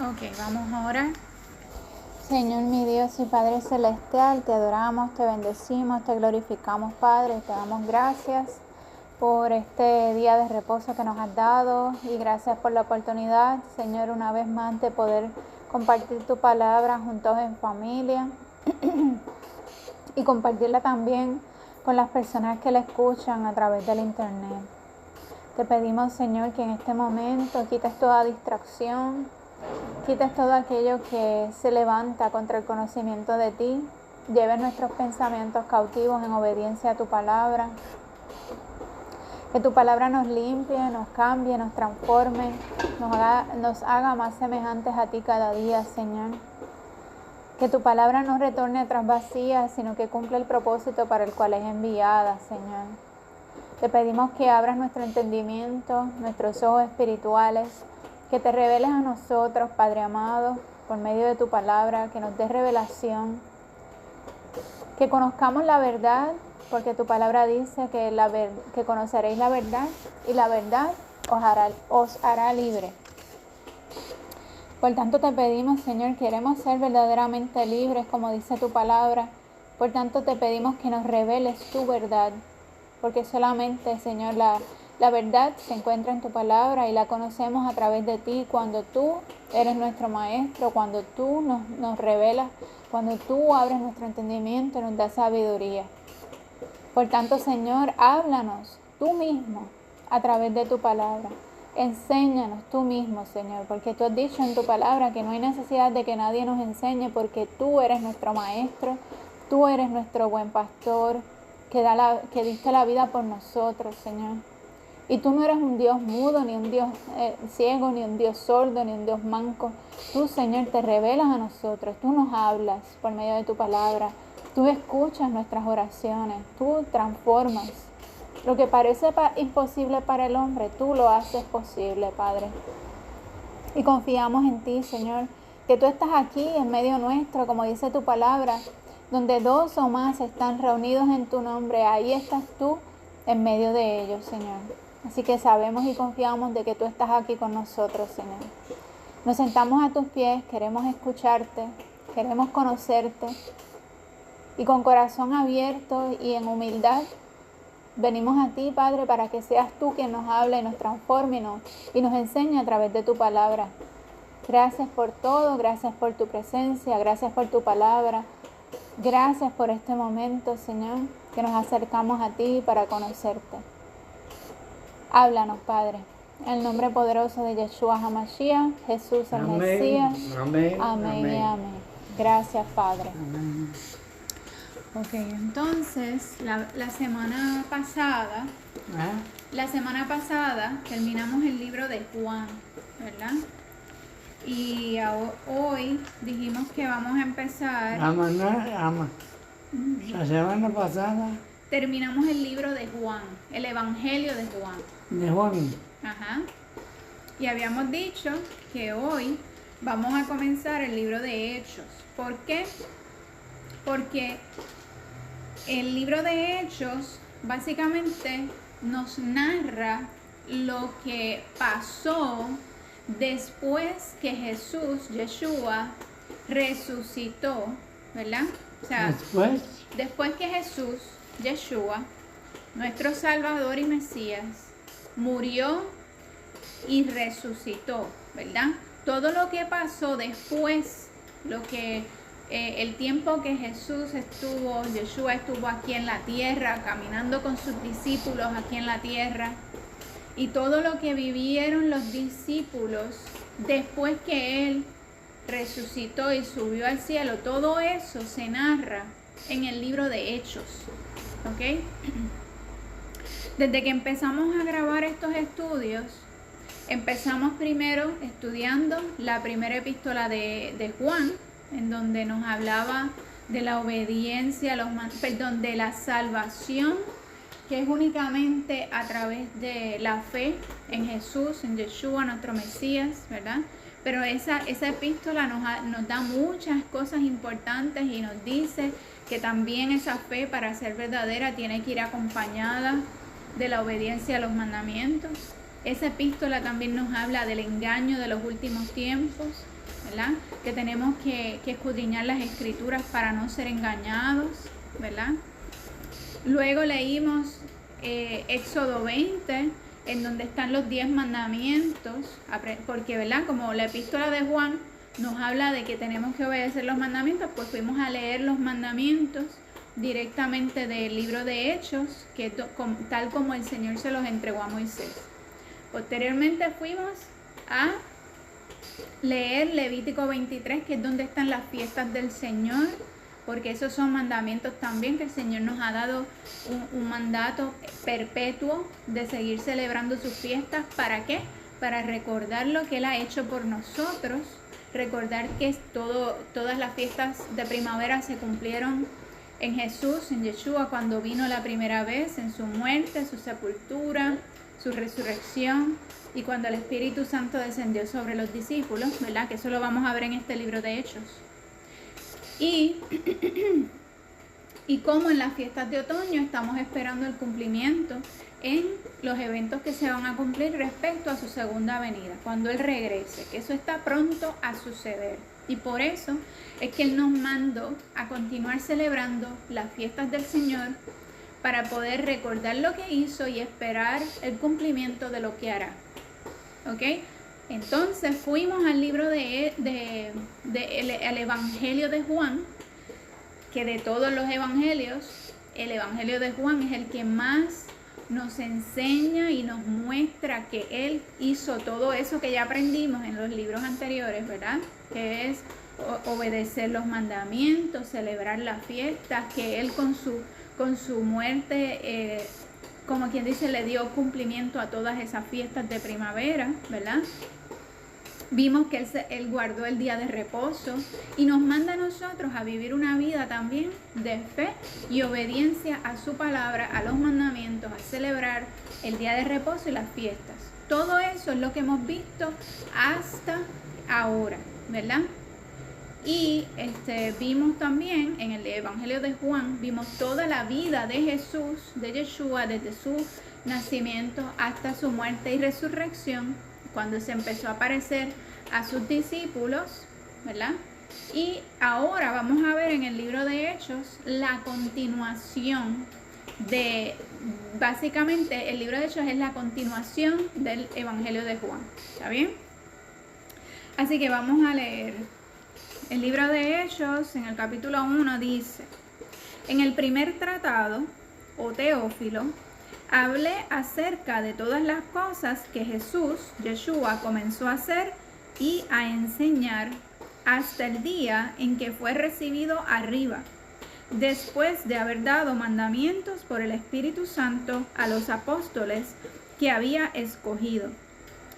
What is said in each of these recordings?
Ok, vamos a orar. Señor mi Dios y Padre Celestial, te adoramos, te bendecimos, te glorificamos, Padre, te damos gracias por este día de reposo que nos has dado y gracias por la oportunidad, Señor, una vez más de poder compartir tu palabra juntos en familia y compartirla también con las personas que la escuchan a través del internet. Te pedimos, Señor, que en este momento quites toda distracción, quites todo aquello que se levanta contra el conocimiento de ti, lleves nuestros pensamientos cautivos en obediencia a tu palabra, que tu palabra nos limpie, nos cambie, nos transforme, nos haga más semejantes a ti cada día, Señor. Que tu palabra no retorne atrás vacía, sino que cumpla el propósito para el cual es enviada, Señor. Te pedimos que abras nuestro entendimiento, nuestros ojos espirituales, que te reveles a nosotros, Padre amado, por medio de tu palabra, que nos des revelación, que conozcamos la verdad, porque tu palabra dice que conoceréis la verdad y la verdad os hará libre. Por tanto te pedimos, Señor, queremos ser verdaderamente libres, como dice tu palabra. Por tanto te pedimos que nos reveles tu verdad, porque solamente, Señor, la verdad se encuentra en tu palabra y la conocemos a través de ti cuando tú eres nuestro maestro, cuando tú nos revelas, cuando tú abres nuestro entendimiento y nos das sabiduría. Por tanto, Señor, háblanos tú mismo a través de tu palabra. Enséñanos tú mismo, Señor, porque tú has dicho en tu palabra que no hay necesidad de que nadie nos enseñe porque tú eres nuestro maestro, tú eres nuestro buen pastor, que diste la vida por nosotros, Señor. Y tú no eres un Dios mudo, ni un Dios ciego, ni un Dios sordo, ni un Dios manco. Tú, Señor, te revelas a nosotros, tú nos hablas por medio de tu palabra, tú escuchas nuestras oraciones, tú transformas. Lo que parece imposible para el hombre, tú lo haces posible, Padre. Y confiamos en ti, Señor, que tú estás aquí en medio nuestro, como dice tu palabra, donde dos o más están reunidos en tu nombre, ahí estás tú en medio de ellos, Señor. Así que sabemos y confiamos de que tú estás aquí con nosotros, Señor. Nos sentamos a tus pies, queremos escucharte, queremos conocerte. Y con corazón abierto y en humildad, venimos a ti, Padre, para que seas tú quien nos habla y nos transforme y nos enseñe a través de tu palabra. Gracias por todo, gracias por tu presencia, gracias por tu palabra. Gracias por este momento, Señor, que nos acercamos a ti para conocerte. Háblanos, Padre, en el nombre poderoso de Yeshua HaMashiach, Jesús el Mesías. Amén y amén. Gracias, Padre. Amén. Ok, entonces la semana pasada terminamos el libro de Juan, ¿verdad? Y hoy dijimos que vamos a empezar. La semana pasada. Terminamos el libro de Juan, el Evangelio de Juan. De Juan. Ajá. Y habíamos dicho que hoy vamos a comenzar el libro de Hechos. ¿Por qué? Porque el libro de Hechos básicamente nos narra lo que pasó después que Yeshua, resucitó, ¿verdad? O sea, después que Yeshua, nuestro Salvador y Mesías, murió y resucitó, ¿verdad? Todo lo que pasó después, el tiempo que Yeshua estuvo aquí en la tierra, caminando con sus discípulos aquí en la tierra, y todo lo que vivieron los discípulos después que Él resucitó y subió al cielo, todo eso se narra en el libro de Hechos, ¿ok? Desde que empezamos a grabar estos estudios, empezamos primero estudiando la primera epístola de Juan, en donde nos hablaba de la obediencia, de la salvación, que es únicamente a través de la fe en Jesús, en Yeshua, nuestro Mesías, ¿verdad? Pero esa epístola nos da muchas cosas importantes y nos dice que también esa fe, para ser verdadera, tiene que ir acompañada de la obediencia a los mandamientos. Esa epístola también nos habla del engaño de los últimos tiempos, ¿verdad? Que tenemos que escudriñar las escrituras para no ser engañados, ¿verdad? Luego leímos Éxodo 20, en donde están los 10 mandamientos, porque, ¿verdad? Como la epístola de Juan nos habla de que tenemos que obedecer los mandamientos, pues fuimos a leer los mandamientos directamente del libro de Hechos, que tal como el Señor se los entregó a Moisés. Posteriormente fuimos a leer Levítico 23, que es donde están las fiestas del Señor, porque esos son mandamientos también que el Señor nos ha dado un mandato perpetuo de seguir celebrando sus fiestas. ¿Para qué? Para recordar lo que Él ha hecho por nosotros, recordar que todas las fiestas de primavera se cumplieron en Jesús, en Yeshua, cuando vino la primera vez, en su muerte, su sepultura, su resurrección, y cuando el Espíritu Santo descendió sobre los discípulos, ¿verdad? Que eso lo vamos a ver en este libro de Hechos. Y como en las fiestas de otoño estamos esperando el cumplimiento en los eventos que se van a cumplir respecto a su segunda venida, cuando Él regrese, que eso está pronto a suceder. Y por eso es que Él nos mandó a continuar celebrando las fiestas del Señor para poder recordar lo que hizo y esperar el cumplimiento de lo que hará. ¿Ok? Entonces fuimos al libro el Evangelio de Juan, que de todos los evangelios, el Evangelio de Juan es el que más nos enseña y nos muestra que Él hizo todo eso que ya aprendimos en los libros anteriores, ¿verdad? Que es obedecer los mandamientos, celebrar las fiestas, que Él con su muerte, como quien dice, le dio cumplimiento a todas esas fiestas de primavera, ¿verdad? Vimos que Él guardó el día de reposo y nos manda a nosotros a vivir una vida también de fe y obediencia a su palabra, a los mandamientos, a celebrar el día de reposo y las fiestas. Todo eso es lo que hemos visto hasta ahora, ¿verdad? Y vimos también en el Evangelio de Juan, vimos toda la vida de Jesús, de Yeshua, desde su nacimiento hasta su muerte y resurrección, cuando se empezó a aparecer a sus discípulos, ¿verdad? Y ahora vamos a ver en el libro de Hechos la continuación básicamente el libro de Hechos es la continuación del Evangelio de Juan, ¿está bien? Así que vamos a leer. El libro de Hechos, en el capítulo 1, dice: en el primer tratado, o Teófilo, hablé acerca de todas las cosas que Jesús, Yeshua, comenzó a hacer y a enseñar hasta el día en que fue recibido arriba, después de haber dado mandamientos por el Espíritu Santo a los apóstoles que había escogido,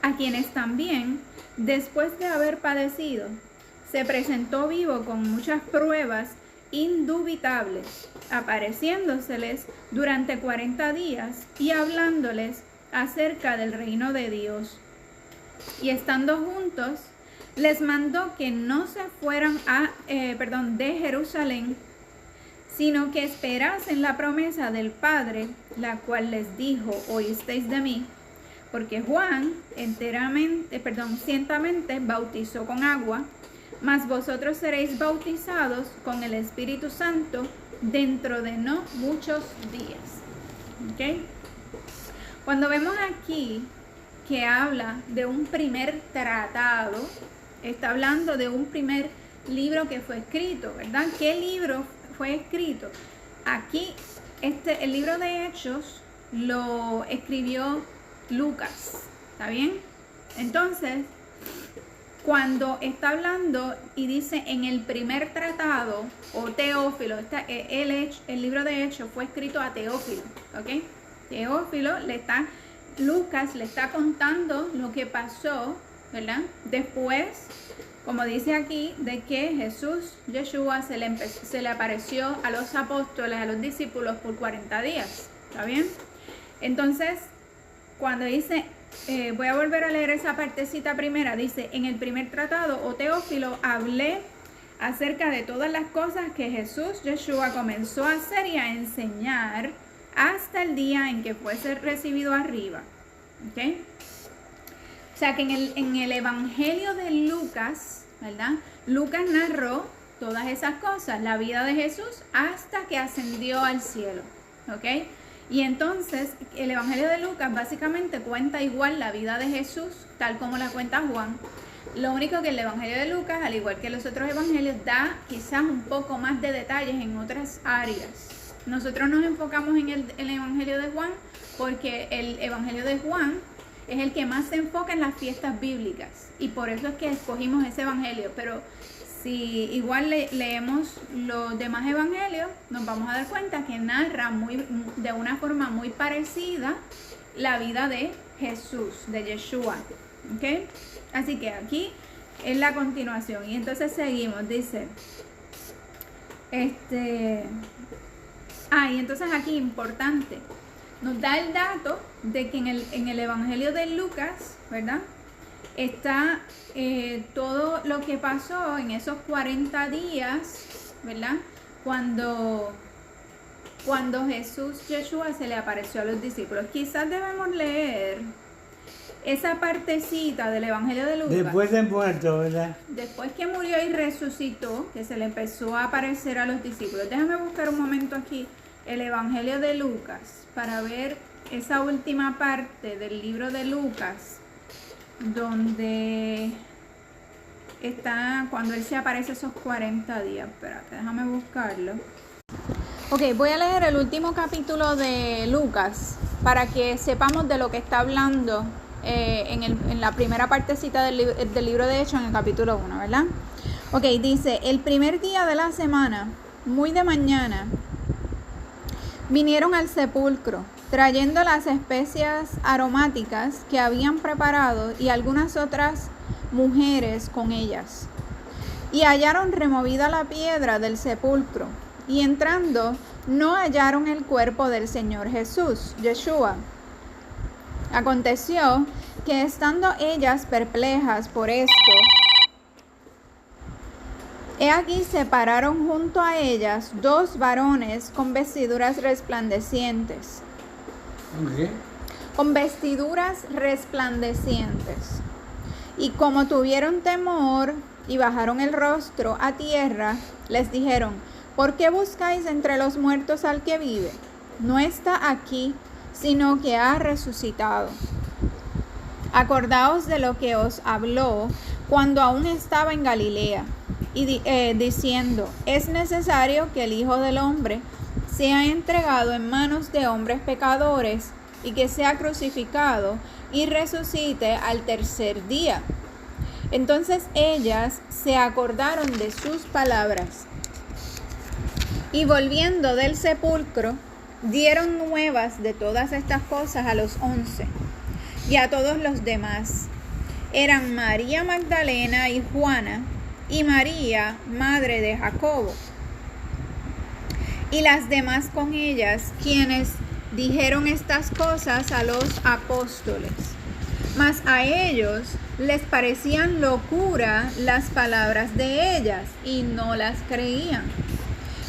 a quienes también, después de haber padecido, se presentó vivo con muchas pruebas indubitables, apareciéndoseles durante 40 días y hablándoles acerca del reino de Dios. Y estando juntos, les mandó que no se fueran de Jerusalén, sino que esperasen la promesa del Padre, la cual les dijo: oísteis de mí, porque Juan ciertamente bautizó con agua, mas vosotros seréis bautizados con el Espíritu Santo dentro de no muchos días. ¿Okay? Cuando vemos aquí que habla de un primer tratado, está hablando de un primer libro que fue escrito, ¿verdad? ¿Qué libro fue escrito? Aquí, el libro de Hechos lo escribió Lucas, ¿está bien? Entonces, cuando está hablando y dice en el primer tratado, o Teófilo, el libro de Hechos fue escrito a Teófilo, ¿ok? Lucas le está contando lo que pasó, ¿verdad? Después, como dice aquí, de que Jesús, Yeshua, se le apareció a los apóstoles, a los discípulos por 40 días, ¿está bien? Entonces, cuando dice... voy a volver a leer esa partecita primera. Dice: en el primer tratado, o Teófilo, hablé acerca de todas las cosas que Jesús, Yeshua, comenzó a hacer y a enseñar hasta el día en que fuese recibido arriba. ¿Okay? O sea que en el Evangelio de Lucas ¿verdad? Lucas narró todas esas cosas, la vida de Jesús hasta que ascendió al cielo, ¿ok? Y entonces el Evangelio de Lucas básicamente cuenta igual la vida de Jesús, tal como la cuenta Juan. Lo único que el Evangelio de Lucas, al igual que los otros evangelios, da quizás un poco más de detalles en otras áreas. Nosotros nos enfocamos en el Evangelio de Juan porque el Evangelio de Juan es el que más se enfoca en las fiestas bíblicas y por eso es que escogimos ese evangelio. Pero si igual leemos los demás evangelios, nos vamos a dar cuenta que narra de una forma muy parecida la vida de Jesús, de Yeshua, ¿ok? Así que aquí es la continuación y entonces seguimos, dice, y entonces aquí importante, nos da el dato de que en el Evangelio de Lucas, ¿verdad? Está todo lo que pasó en esos 40 días, ¿verdad? Cuando Jesús, Yeshua, se le apareció a los discípulos. Quizás debemos leer esa partecita del Evangelio de Lucas. Después de muerto, ¿verdad? Después que murió y resucitó, que se le empezó a aparecer a los discípulos. Déjame buscar un momento aquí el Evangelio de Lucas para ver esa última parte del libro de Lucas, donde está cuando él se aparece esos 40 días. Espérate, déjame buscarlo. Ok, voy a leer el último capítulo de Lucas para que sepamos de lo que está hablando en la primera partecita del libro de Hechos, en el capítulo 1, ¿verdad? Ok, dice, el primer día de la semana, muy de mañana, vinieron al sepulcro, trayendo las especias aromáticas que habían preparado y algunas otras mujeres con ellas. Y hallaron removida la piedra del sepulcro, y entrando no hallaron el cuerpo del Señor Jesús, Yeshua. Aconteció que estando ellas perplejas por esto, he aquí se pararon junto a ellas 2 varones con vestiduras resplandecientes. ¿Qué? Con vestiduras resplandecientes. Y como tuvieron temor y bajaron el rostro a tierra, les dijeron, ¿por qué buscáis entre los muertos al que vive? No está aquí, sino que ha resucitado. Acordaos de lo que os habló cuando aún estaba en Galilea, y diciendo, es necesario que el Hijo del Hombre sea entregado en manos de hombres pecadores, y que sea crucificado y resucite al tercer día. Entonces ellas se acordaron de sus palabras, y volviendo del sepulcro, dieron nuevas de todas estas cosas a los 11 y a todos los demás. Eran María Magdalena y Juana, y María, madre de Jacobo, y las demás con ellas, quienes dijeron estas cosas a los apóstoles. Mas a ellos les parecían locura las palabras de ellas, y no las creían.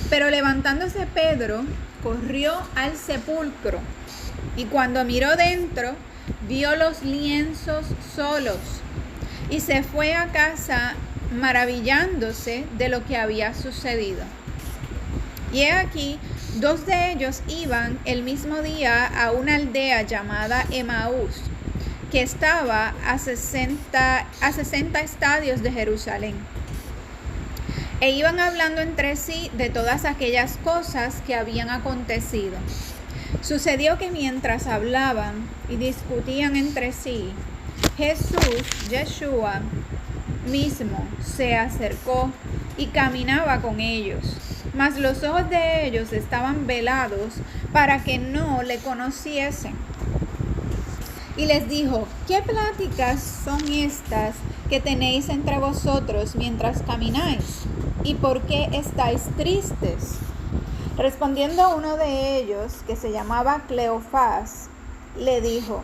Pero levantándose Pedro, corrió al sepulcro, y cuando miró dentro, vio los lienzos solos, y se fue a casa maravillándose de lo que había sucedido. Y he aquí, 2 de ellos iban el mismo día a una aldea llamada Emaús, que estaba a 60 estadios de Jerusalén. E iban hablando entre sí de todas aquellas cosas que habían acontecido. Sucedió que mientras hablaban y discutían entre sí, Jesús, Yeshua, mismo se acercó y caminaba con ellos, mas los ojos de ellos estaban velados para que no le conociesen. Y les dijo, ¿qué pláticas son estas que tenéis entre vosotros mientras camináis? ¿Y por qué estáis tristes? Respondiendo uno de ellos, que se llamaba Cleofás, le dijo,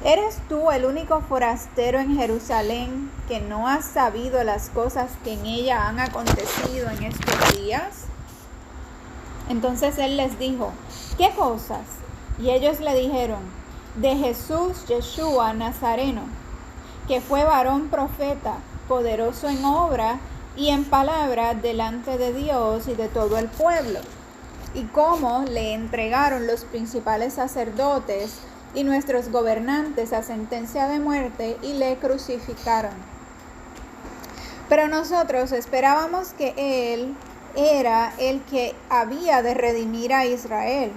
¿eres tú el único forastero en Jerusalén que no has sabido las cosas que en ella han acontecido en estos días? Entonces él les dijo, ¿qué cosas? Y ellos le dijeron, de Jesús, Yeshua, Nazareno, que fue varón profeta, poderoso en obra y en palabra delante de Dios y de todo el pueblo, y cómo le entregaron los principales sacerdotes y nuestros gobernantes a sentencia de muerte y le crucificaron. Pero nosotros esperábamos que Él era el que había de redimir a Israel.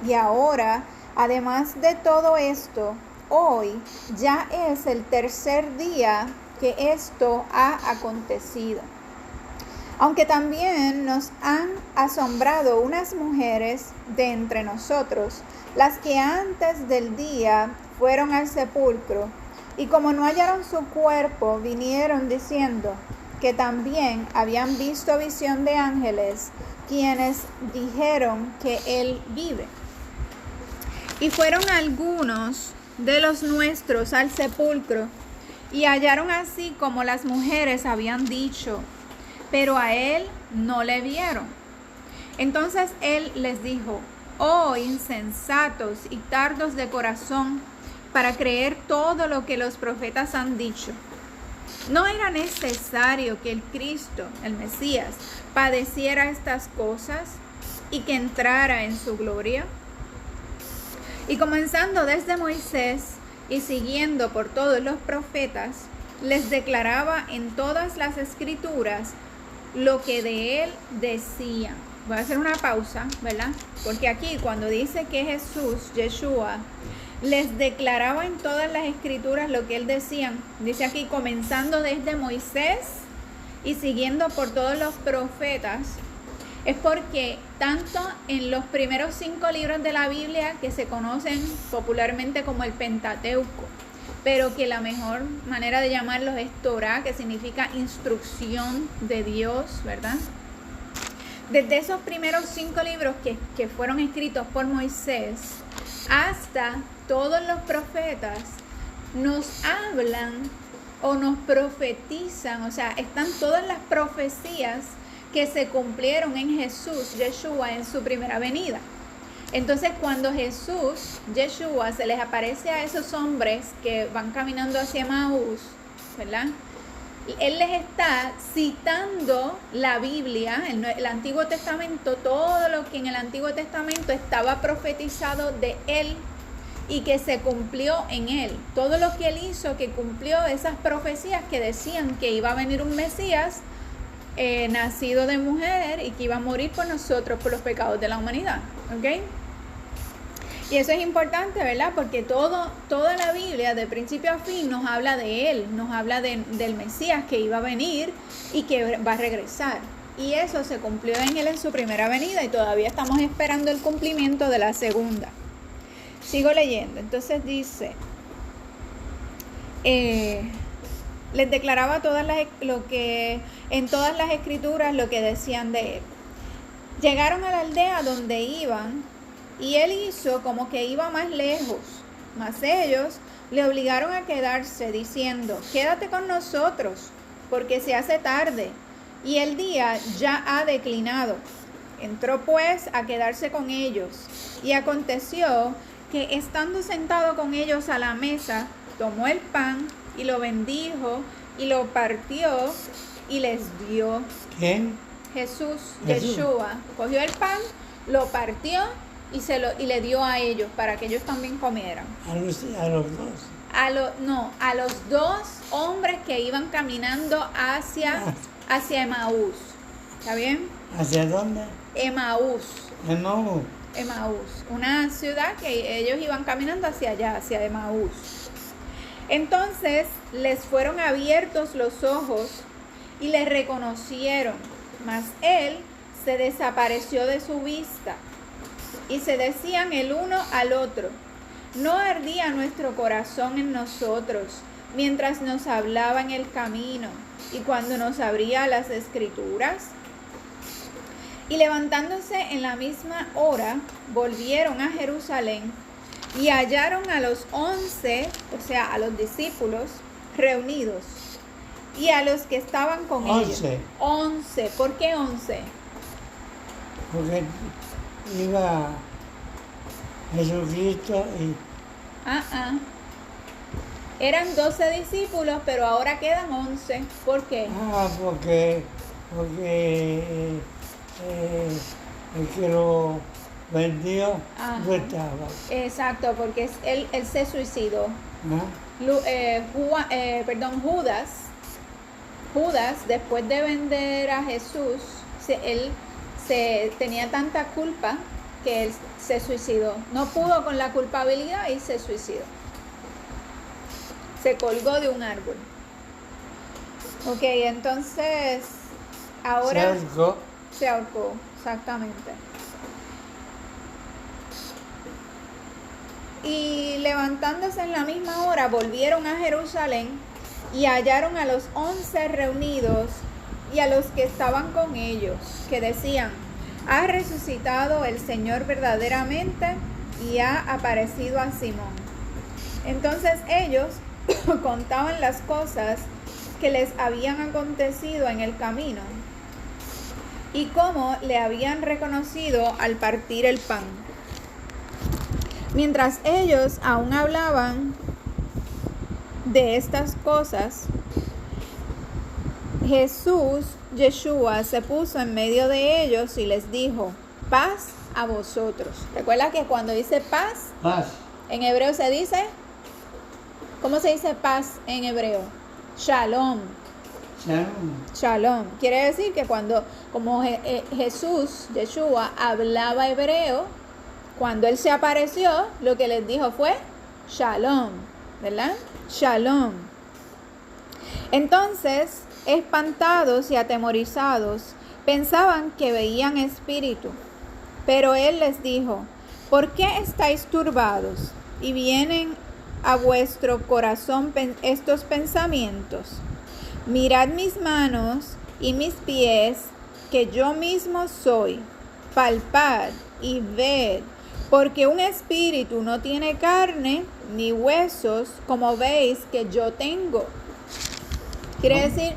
Y ahora, además de todo esto, hoy ya es el tercer día que esto ha acontecido. Aunque también nos han asombrado unas mujeres de entre nosotros, las que antes del día fueron al sepulcro, y como no hallaron su cuerpo, vinieron diciendo que también habían visto visión de ángeles, quienes dijeron que él vive. Y fueron algunos de los nuestros al sepulcro, y hallaron así como las mujeres habían dicho, pero a él no le vieron. Entonces él les dijo: oh insensatos y tardos de corazón, para creer todo lo que los profetas han dicho. ¿No era necesario que el Cristo, el Mesías, padeciera estas cosas y que entrara en su gloria? Y comenzando desde Moisés y siguiendo por todos los profetas, les declaraba en todas las escrituras lo que de él decían. Voy a hacer una pausa, ¿verdad? Porque aquí cuando dice que Jesús, Yeshua, les declaraba en todas las escrituras lo que él decía, dice aquí comenzando desde Moisés y siguiendo por todos los profetas, es porque tanto en los primeros 5 libros de la Biblia, que se conocen popularmente como el Pentateuco, pero que la mejor manera de llamarlos es Torah, que significa instrucción de Dios, ¿verdad? Desde esos primeros 5 libros que fueron escritos por Moisés hasta todos los profetas, nos hablan o nos profetizan, o sea, están todas las profecías que se cumplieron en Jesús, Yeshua, en su primera venida. Entonces, cuando Jesús, Yeshua, se les aparece a esos hombres que van caminando hacia Emaús, ¿verdad? Él les está citando la Biblia, el Antiguo Testamento, todo lo que en el Antiguo Testamento estaba profetizado de él y que se cumplió en él. Todo lo que él hizo que cumplió esas profecías que decían que iba a venir un Mesías nacido de mujer y que iba a morir por nosotros, por los pecados de la humanidad. ¿Ok? Y eso es importante, ¿verdad? Porque toda la Biblia, de principio a fin, nos habla de él, nos habla del Mesías que iba a venir y que va a regresar. Y eso se cumplió en él en su primera venida y todavía estamos esperando el cumplimiento de la segunda. Sigo leyendo. Entonces dice, les declaraba en todas las escrituras lo que decían de él. Llegaron a la aldea donde iban, y él hizo como que iba más lejos, mas ellos le obligaron a quedarse, diciendo: quédate con nosotros, porque se hace tarde, y el día ya ha declinado. Entró pues a quedarse con ellos, y aconteció que estando sentado con ellos a la mesa, tomó el pan, y lo bendijo, y lo partió, y les dio. ¿Quién? Jesús, Yeshua, cogió el pan, lo partió, y le dio a ellos para que ellos también comieran. A los dos. A los 2 hombres que iban caminando hacia Emaús. ¿Está bien? ¿Hacia dónde? Emaús. Emaús. Una ciudad que ellos iban caminando hacia allá, hacia Emaús. Entonces les fueron abiertos los ojos y le reconocieron, mas él se desapareció de su vista. Y se decían el uno al otro: ¿no ardía nuestro corazón en nosotros mientras nos hablaba en el camino y cuando nos abría las escrituras? Y levantándose en la misma hora, volvieron a Jerusalén y hallaron a los 11, o sea, a los discípulos, reunidos, y a los que estaban con ellos. 11. ¿Por qué 11? Porque iba Jesucristo y Eran 12 discípulos, pero ahora quedan 11. ¿Por qué? Porque el que lo vendió no estaba. Exacto, porque él se suicidó. Judas, después de vender a Jesús, él tenía tanta culpa que él se suicidó. No pudo con la culpabilidad y se suicidó. Se colgó de un árbol. Ok, entonces, ahora... Se ahorcó, exactamente. Y levantándose en la misma hora, volvieron a Jerusalén y hallaron a los 11 reunidos y a los que estaban con ellos, que decían: ha resucitado el Señor verdaderamente y ha aparecido a Simón. Entonces ellos contaban las cosas que les habían acontecido en el camino y cómo le habían reconocido al partir el pan. Mientras ellos aún hablaban de estas cosas, Yeshua se puso en medio de ellos y les dijo: paz a vosotros. ¿Recuerda que cuando dice paz, en hebreo se dice, ¿cómo se dice paz en hebreo? Shalom. Shalom. Quiere decir que como Yeshua hablaba hebreo, cuando él se apareció, lo que les dijo fue Shalom, ¿verdad? Shalom. Entonces, espantados y atemorizados, pensaban que veían espíritu. Pero él les dijo: ¿por qué estáis turbados y vienen a vuestro corazón estos pensamientos? Mirad mis manos y mis pies, que yo mismo soy. Palpad y ved, porque un espíritu no tiene carne ni huesos, como veis que yo tengo. Quiere decir,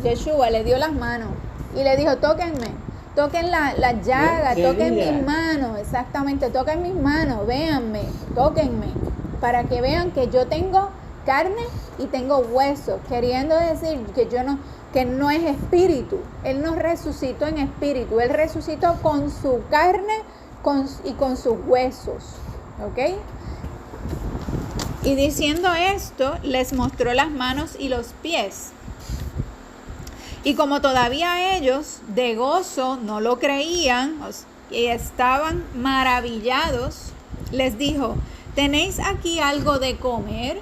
Yeshua le dio las manos y le dijo: tóquenme, toquen la llaga, toquen mis manos, exactamente, toquen mis manos, véanme, tóquenme, para que vean que yo tengo carne y tengo huesos, queriendo decir que no es espíritu. Él no resucitó en espíritu, él resucitó con su carne y con sus huesos, ¿ok? Y diciendo esto, les mostró las manos y los pies. Y como todavía ellos de gozo no lo creían y estaban maravillados, les dijo: ¿tenéis aquí algo de comer?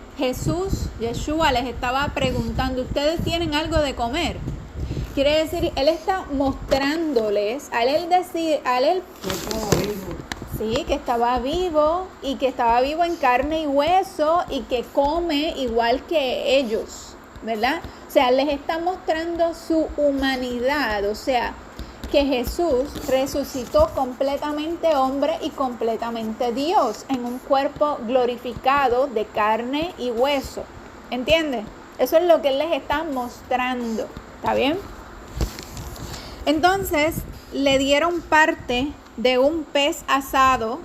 Yeshua les estaba preguntando: ¿ustedes tienen algo de comer? Quiere decir, él está mostrándoles, sí, que estaba vivo y que estaba vivo en carne y hueso y que come igual que ellos, ¿verdad? O sea, les está mostrando su humanidad, o sea, que Jesús resucitó completamente hombre y completamente Dios en un cuerpo glorificado de carne y hueso. ¿Entiendes? Eso es lo que él les está mostrando. ¿Está bien? Entonces le dieron parte de un pez asado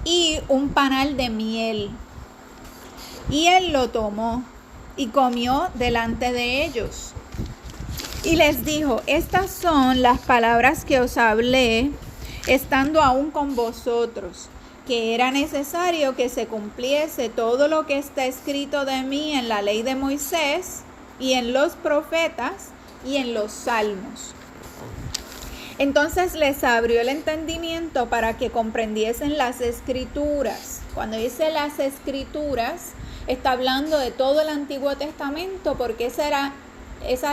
y un panal de miel. Y él lo tomó y comió delante de ellos. Y les dijo: estas son las palabras que os hablé estando aún con vosotros, que era necesario que se cumpliese todo lo que está escrito de mí en la ley de Moisés y en los profetas y en los salmos. Entonces les abrió el entendimiento para que comprendiesen las escrituras. Cuando dice las escrituras, está hablando de todo el Antiguo Testamento, porque esas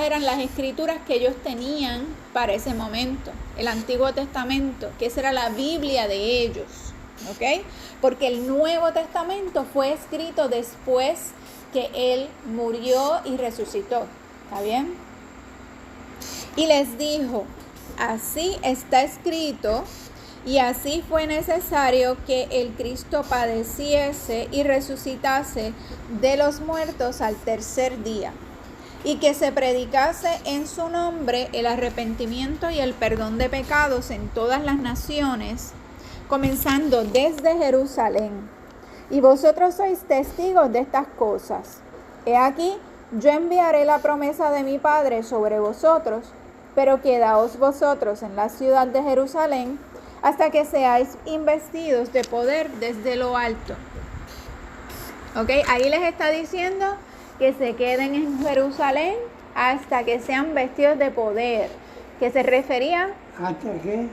eran las escrituras que ellos tenían para ese momento. El Antiguo Testamento, que esa era la Biblia de ellos, ¿ok? Porque el Nuevo Testamento fue escrito después que él murió y resucitó. ¿Está bien? Y les dijo: así está escrito, y así fue necesario que el Cristo padeciese y resucitase de los muertos al tercer día, y que se predicase en su nombre el arrepentimiento y el perdón de pecados en todas las naciones, comenzando desde Jerusalén. y vosotros sois testigos de estas cosas. He aquí, yo enviaré la promesa de mi Padre sobre vosotros, pero quedaos vosotros en la ciudad de Jerusalén hasta que seáis investidos de poder desde lo alto. ¿Ok? Ahí les está diciendo que se queden en Jerusalén hasta que sean vestidos de poder. ¿Qué se refería? ¿Hasta qué?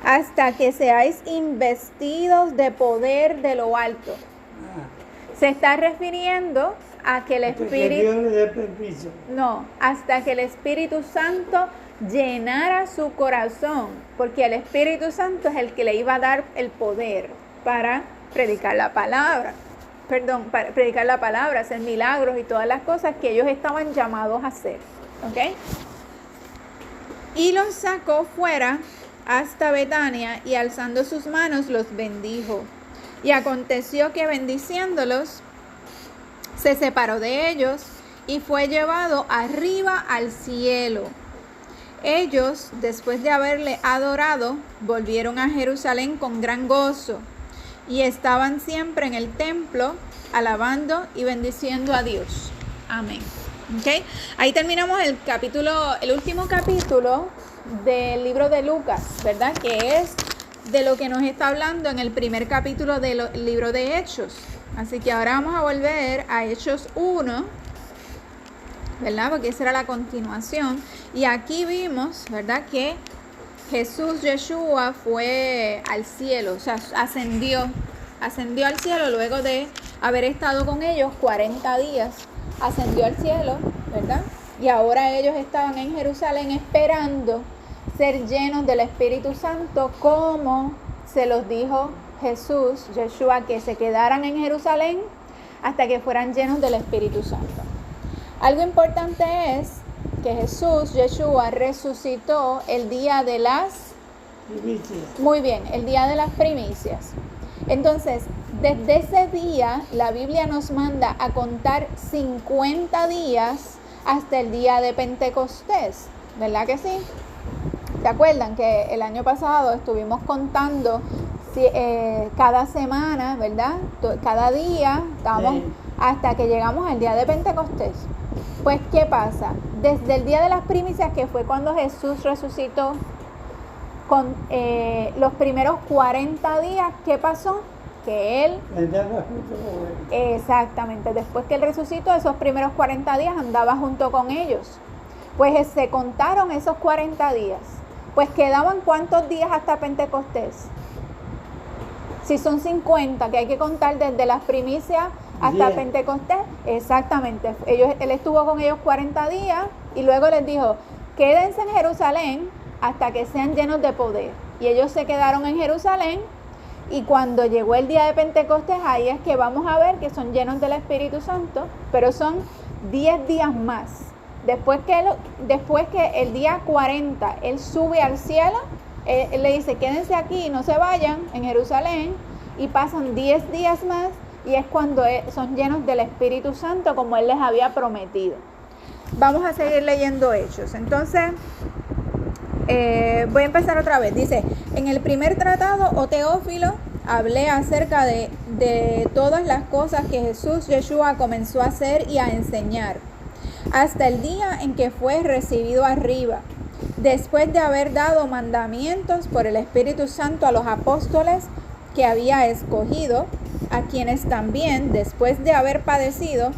Hasta que seáis investidos de poder de lo alto. Se está refiriendo a que el Hasta que Espíritu... Dios le dé permiso. No, hasta que el Espíritu Santo llenara su corazón, porque el Espíritu Santo es el que le iba a dar el poder para predicar la palabra. Para predicar la palabra, hacer milagros y todas las cosas que ellos estaban llamados a hacer. ¿Ok? Y los sacó fuera hasta Betania y alzando sus manos los bendijo. Y aconteció que bendiciéndolos, se separó de ellos y fue llevado arriba al cielo. Ellos, después de haberle adorado, volvieron a Jerusalén con gran gozo y estaban siempre en el templo alabando y bendiciendo a Dios. Amén. ¿Okay? Ahí terminamos el último capítulo del libro de Lucas, ¿verdad? Que es de lo que nos está hablando en el primer capítulo del libro de Hechos. Así que ahora vamos a volver a Hechos 1, ¿verdad? Porque esa era la continuación. Y aquí vimos, ¿verdad? Que Jesús, Yeshua, fue al cielo, o sea, ascendió al cielo luego de haber estado con ellos 40 días. Ascendió al cielo, ¿verdad? Y ahora ellos estaban en Jerusalén esperando ser llenos del Espíritu Santo, como se los dijo Jesús, Yeshua, que se quedaran en Jerusalén hasta que fueran llenos del Espíritu Santo. Algo importante es que Jesús, Yeshua, resucitó el día de las Primicias. Muy bien, el día de las primicias. Entonces, desde ese día, la Biblia nos manda a contar 50 días hasta el día de Pentecostés, ¿verdad que sí? ¿Se acuerdan que el año pasado estuvimos contando cada semana, ¿verdad? Cada día, estábamos hasta que llegamos al día de Pentecostés. Pues, ¿qué pasa? Desde el día de las primicias, que fue cuando Jesús resucitó, con los primeros 40 días, ¿qué pasó? Que Él, exactamente, después que Él resucitó, esos primeros 40 días andaba junto con ellos. Pues se contaron esos 40 días. Pues quedaban ¿cuántos días hasta Pentecostés? Si son 50, que hay que contar desde las primicias hasta Pentecostés, exactamente. Él estuvo con ellos 40 días y luego les dijo, quédense en Jerusalén hasta que sean llenos de poder. Y ellos se quedaron en Jerusalén, y cuando llegó el día de Pentecostés, ahí es que vamos a ver que son llenos del Espíritu Santo, pero son 10 días más. Después que el día 40 Él sube al cielo, Él le dice, quédense aquí y no se vayan en Jerusalén, y pasan 10 días más, y es cuando son llenos del Espíritu Santo, como Él les había prometido. Vamos a seguir leyendo Hechos. Entonces, voy a empezar otra vez. Dice, en el primer tratado, oh Teófilo, hablé acerca de todas las cosas que Jesús, Yeshua, comenzó a hacer y a enseñar, hasta el día en que fue recibido arriba, después de haber dado mandamientos por el Espíritu Santo a los apóstoles que había escogido, a quienes también, después de haber padecido,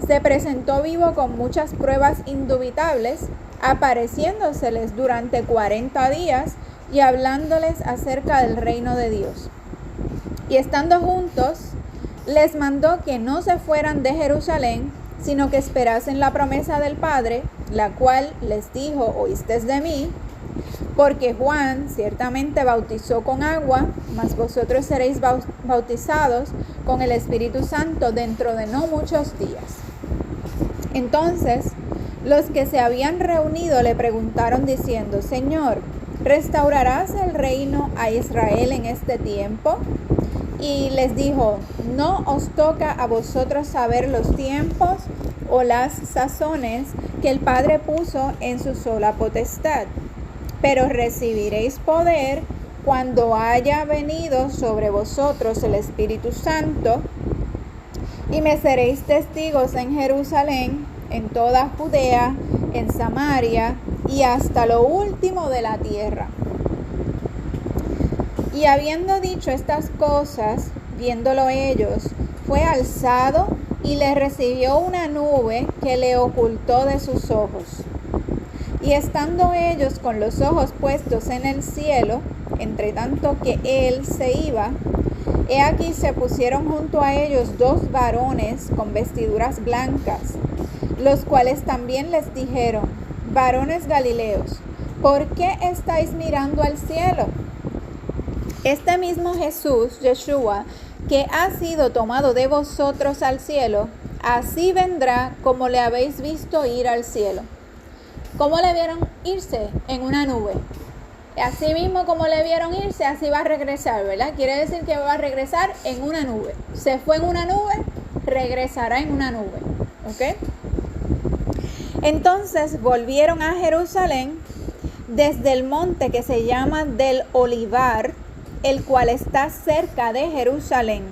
se presentó vivo con muchas pruebas indubitables, apareciéndoseles durante 40 días y hablándoles acerca del reino de Dios. Y estando juntos, les mandó que no se fueran de Jerusalén, sino que esperasen la promesa del Padre, la cual les dijo, oísteis de mí, porque Juan ciertamente bautizó con agua, mas vosotros seréis bautizados con el Espíritu Santo dentro de no muchos días. Entonces, los que se habían reunido le preguntaron diciendo, Señor, ¿restaurarás el reino a Israel en este tiempo? Y les dijo, no os toca a vosotros saber los tiempos o las sazones que el Padre puso en su sola potestad, pero recibiréis poder cuando haya venido sobre vosotros el Espíritu Santo, Y me seréis testigos en Jerusalén, en toda Judea, en Samaria y hasta lo último de la tierra. Y habiendo dicho estas cosas, viéndolo ellos, fue alzado y le recibió una nube que le ocultó de sus ojos. Y estando ellos con los ojos puestos en el cielo, entre tanto que él se iba, he aquí se pusieron junto a ellos 2 varones con vestiduras blancas, los cuales también les dijeron: varones Galileos, ¿por qué estáis mirando al cielo? Este mismo Jesús, Yeshua, que ha sido tomado de vosotros al cielo, así vendrá como le habéis visto ir al cielo. ¿Cómo le vieron irse? En una nube. Así mismo como le vieron irse, así va a regresar, ¿verdad? Quiere decir que va a regresar en una nube. Se fue en una nube, regresará en una nube. ¿Ok? Entonces volvieron a Jerusalén desde el monte que se llama del Olivar, el cual está cerca de Jerusalén,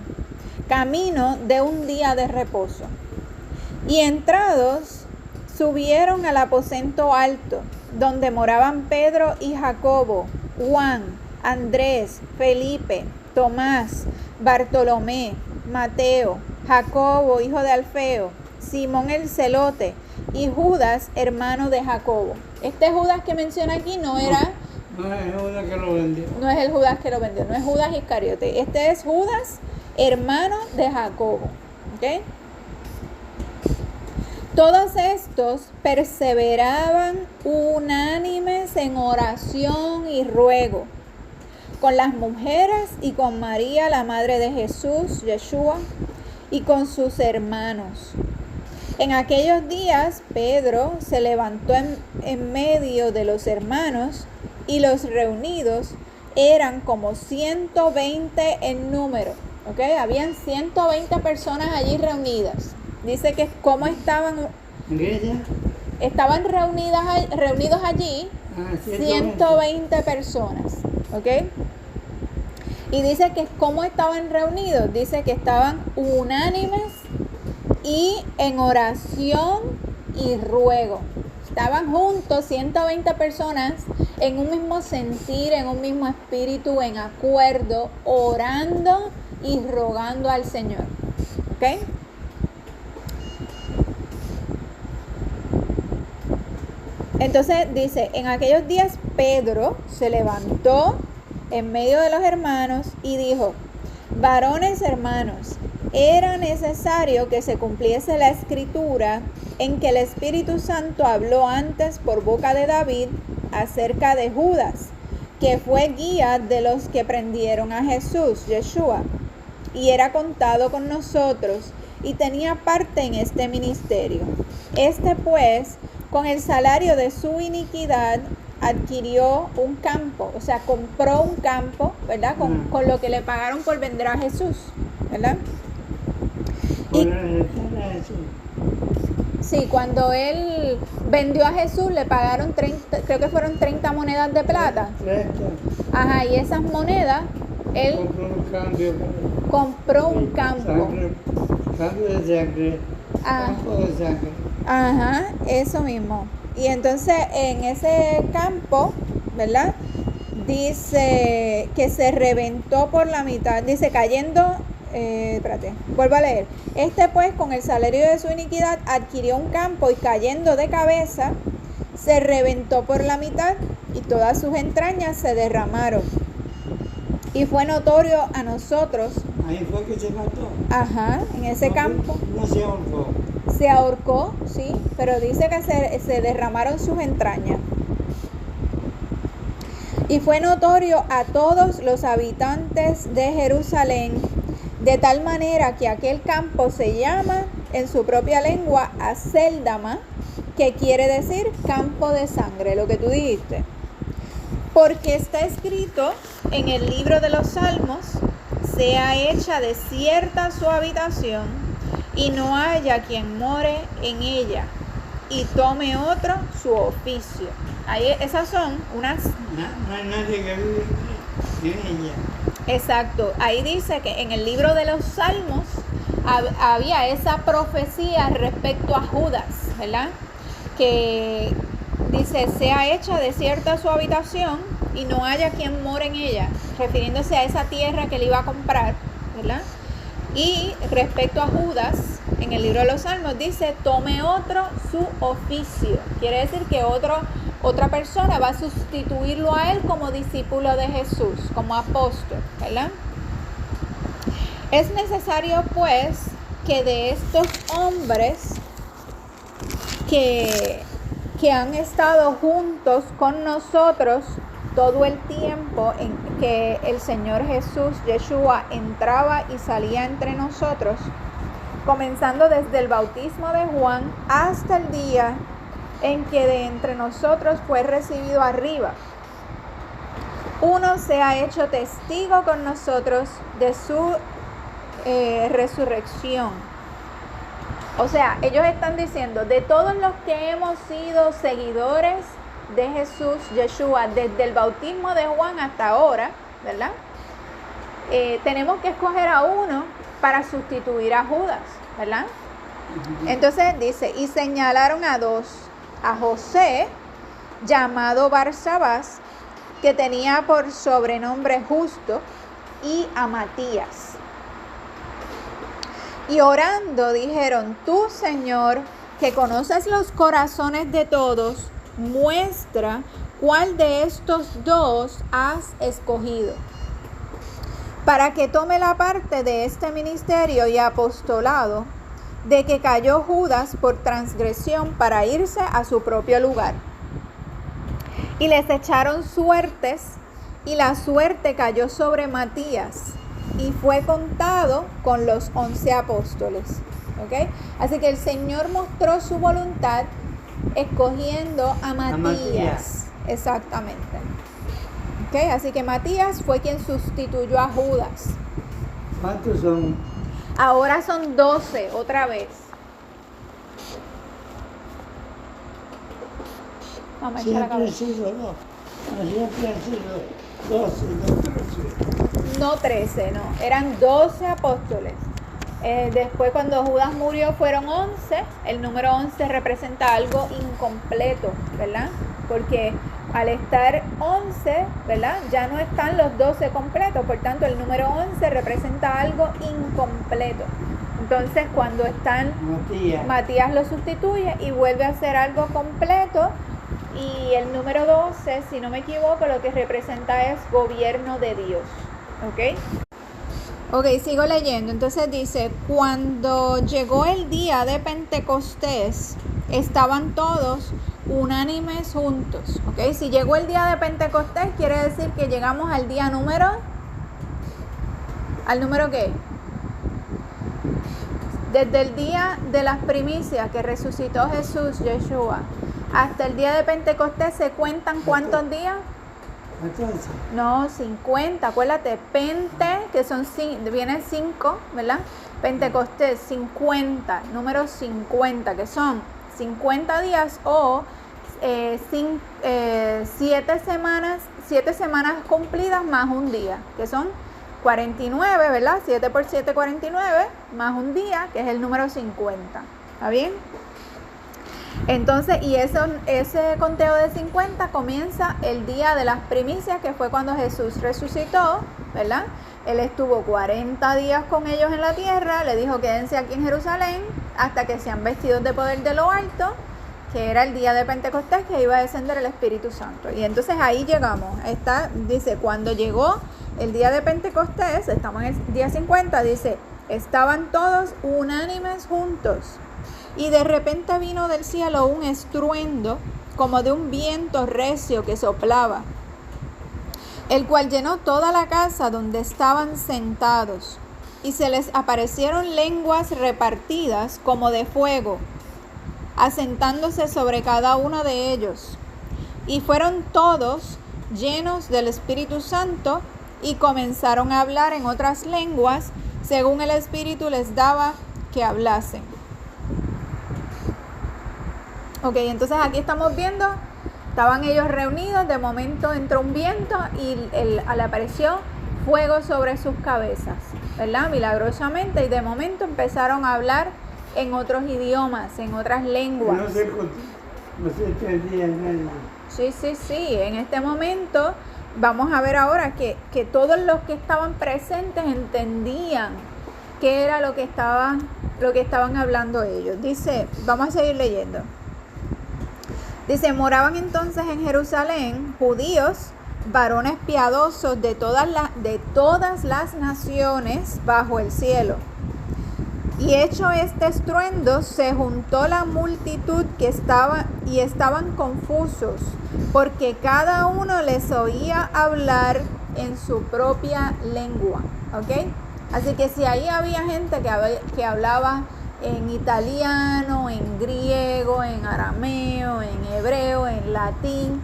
camino de un día de reposo. Y entrados, subieron al aposento alto, donde moraban Pedro y Jacobo, Juan, Andrés, Felipe, Tomás, Bartolomé, Mateo, Jacobo, hijo de Alfeo, Simón el celote, y Judas, hermano de Jacobo. Este Judas que menciona aquí no era... No es Judas que lo vendió. No es el Judas que lo vendió, no es Judas Iscariote. Este es Judas, hermano de Jacobo. ¿Ok? Todos estos perseveraban unánimes en oración y ruego con las mujeres y con María, la madre de Jesús, Yeshua, y con sus hermanos. En aquellos días Pedro se levantó en medio de los hermanos, y los reunidos eran como 120 en número. ¿Ok? Habían 120 personas allí reunidas. Dice que cómo estaban. ¿Iglesia? Estaban reunidos allí 120 personas. ¿Ok? Y dice que cómo estaban reunidos. Dice que estaban unánimes y en oración y ruego. Estaban juntos 120 personas en un mismo sentir, en un mismo espíritu, en acuerdo, orando y rogando al Señor. ¿Ok? Entonces dice, en aquellos días Pedro se levantó en medio de los hermanos y dijo: varones hermanos, era necesario que se cumpliese la escritura en que el Espíritu Santo habló antes por boca de David acerca de Judas, que fue guía de los que prendieron a Jesús, Yeshua, y era contado con nosotros y tenía parte en este ministerio. Este pues, con el salario de su iniquidad, adquirió un campo, o sea, compró un campo, ¿verdad? Con lo que le pagaron por vender a Jesús, ¿verdad? Y, sí, cuando él vendió a Jesús le pagaron 30, creo que fueron 30 monedas de plata. 30. Ajá, y esas monedas, él compró un campo. Cambio de sangre. Campo de sangre. Ajá, eso mismo. Y entonces en ese campo, ¿verdad? Dice que se reventó por la mitad, dice cayendo, vuelvo a leer. Este pues con el salario de su iniquidad adquirió un campo y cayendo de cabeza se reventó por la mitad y todas sus entrañas se derramaron. Y fue notorio a nosotros. Ahí fue que se mató. Ajá, en ese campo. No se ahorcó. Se ahorcó, sí, pero dice que se derramaron sus entrañas. Y fue notorio a todos los habitantes de Jerusalén, de tal manera que aquel campo se llama en su propia lengua Aceldama, que quiere decir campo de sangre, lo que tú dijiste. Porque está escrito en el libro de los Salmos: sea hecha desierta su habitación, y no haya quien more en ella, y tome otro su oficio. Ahí, esas son unas... No hay nadie que vive en ella. Exacto. Ahí dice que en el libro de los Salmos había esa profecía respecto a Judas, ¿verdad? Que dice, sea hecha desierta su habitación y no haya quien more en ella, refiriéndose a esa tierra que él iba a comprar, ¿verdad? Y respecto a Judas, en el libro de los Salmos dice, tome otro su oficio. Quiere decir que otra persona va a sustituirlo a él como discípulo de Jesús, como apóstol, ¿verdad? Es necesario, pues, que de estos hombres que han estado juntos con nosotros todo el tiempo en que el Señor Jesús, Yeshua, entraba y salía entre nosotros, comenzando desde el bautismo de Juan hasta el día en que de entre nosotros fue recibido arriba. Uno se ha hecho testigo con nosotros de su resurrección. O sea, ellos están diciendo, de todos los que hemos sido seguidores de Jesús, Yeshua, desde el bautismo de Juan hasta ahora, ¿verdad? Tenemos que escoger a uno para sustituir a Judas, ¿verdad? Entonces dice, y señalaron a dos, a José, llamado Barsabás, que tenía por sobrenombre Justo, y a Matías. Y orando dijeron, tú, Señor, que conoces los corazones de todos, muestra cuál de estos dos has escogido, para que tome la parte de este ministerio y apostolado, de que cayó Judas por transgresión para irse a su propio lugar. Y les echaron suertes, y la suerte cayó sobre Matías, y fue contado con los 11 apóstoles. ¿Okay? Así que el Señor mostró su voluntad escogiendo a Matías. Exactamente. ¿Okay? Así que Matías fue quien sustituyó a Judas. ¿Cuántos son? Ahora son 12 otra vez. Vamos a echar la Siempre han cabeza. sido dos. No, siempre han sido 12, no 13. No 13, no. Eran 12 apóstoles. Después, cuando Judas murió, fueron 11. El número 11 representa algo incompleto, ¿verdad? Porque al estar 11, ¿verdad? Ya no están los 12 completos. Por tanto, el número 11 representa algo incompleto. Entonces, cuando están, Matías lo sustituye y vuelve a ser algo completo. Y el número 12, si no me equivoco, lo que representa es gobierno de Dios. ¿Ok? Ok, sigo leyendo. Entonces dice, cuando llegó el día de Pentecostés, estaban todos unánimes juntos. Ok, si llegó el día de Pentecostés, quiere decir que llegamos al día número... ¿Al número qué? Desde el día de las primicias que resucitó Jesús, Yeshua, hasta el día de Pentecostés, ¿se cuentan cuántos días? Entonces, No, 50, acuérdate, que son, viene 5, ¿verdad? Pentecostés, 50, número 50, que son 50 días o 7 semanas cumplidas más un día, que son 49, ¿verdad? 7 por 7, 49, más un día, que es el número 50, ¿está bien? Entonces, y ese conteo de 50 comienza el día de las primicias, que fue cuando Jesús resucitó, ¿verdad? Él estuvo 40 días con ellos en la tierra, le dijo quédense aquí en Jerusalén hasta que sean vestidos de poder de lo alto, que era el día de Pentecostés, que iba a descender el Espíritu Santo. Y entonces ahí llegamos, dice, cuando llegó el día de Pentecostés, estamos en el día 50, dice, estaban todos unánimes juntos. Y de repente vino del cielo un estruendo como de un viento recio que soplaba, el cual llenó toda la casa donde estaban sentados. Y se les aparecieron lenguas repartidas como de fuego, asentándose sobre cada uno de ellos. Y fueron todos llenos del Espíritu Santo y comenzaron a hablar en otras lenguas, según el Espíritu les daba que hablasen. Ok, entonces aquí estamos viendo, estaban ellos reunidos, de momento entró un viento y le apareció fuego sobre sus cabezas. ¿verdad? Milagrosamente, y de momento empezaron a hablar en otros idiomas, en otras lenguas. No se entendía nada. Sí. En este momento vamos a ver ahora que todos los que estaban presentes entendían qué era lo que estaban hablando ellos. Dice, vamos a seguir leyendo. Dice, moraban entonces en Jerusalén judíos, varones piadosos de todas las naciones bajo el cielo. Y hecho este estruendo, se juntó la multitud y estaban confusos, porque cada uno les oía hablar en su propia lengua. ¿Ok? Así que si ahí había gente que hablaba en italiano, en griego, en arameo, en hebreo, en latín,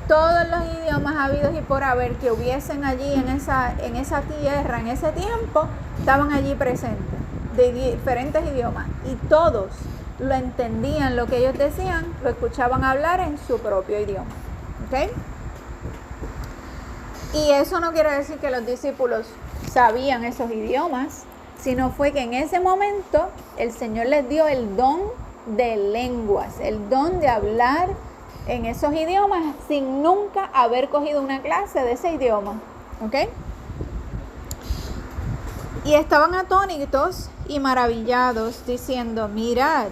todos los idiomas habidos y por haber que hubiesen allí en esa tierra, en ese tiempo, estaban allí presentes, de diferentes idiomas, y todos lo entendían, lo que ellos decían, lo escuchaban hablar en su propio idioma. ¿Ok? Y eso no quiere decir que los discípulos sabían esos idiomas, sino fue que en ese momento el Señor les dio el don de lenguas, el don de hablar en esos idiomas sin nunca haber cogido una clase de ese idioma. ¿Ok? Y estaban atónitos y maravillados, diciendo, mirad,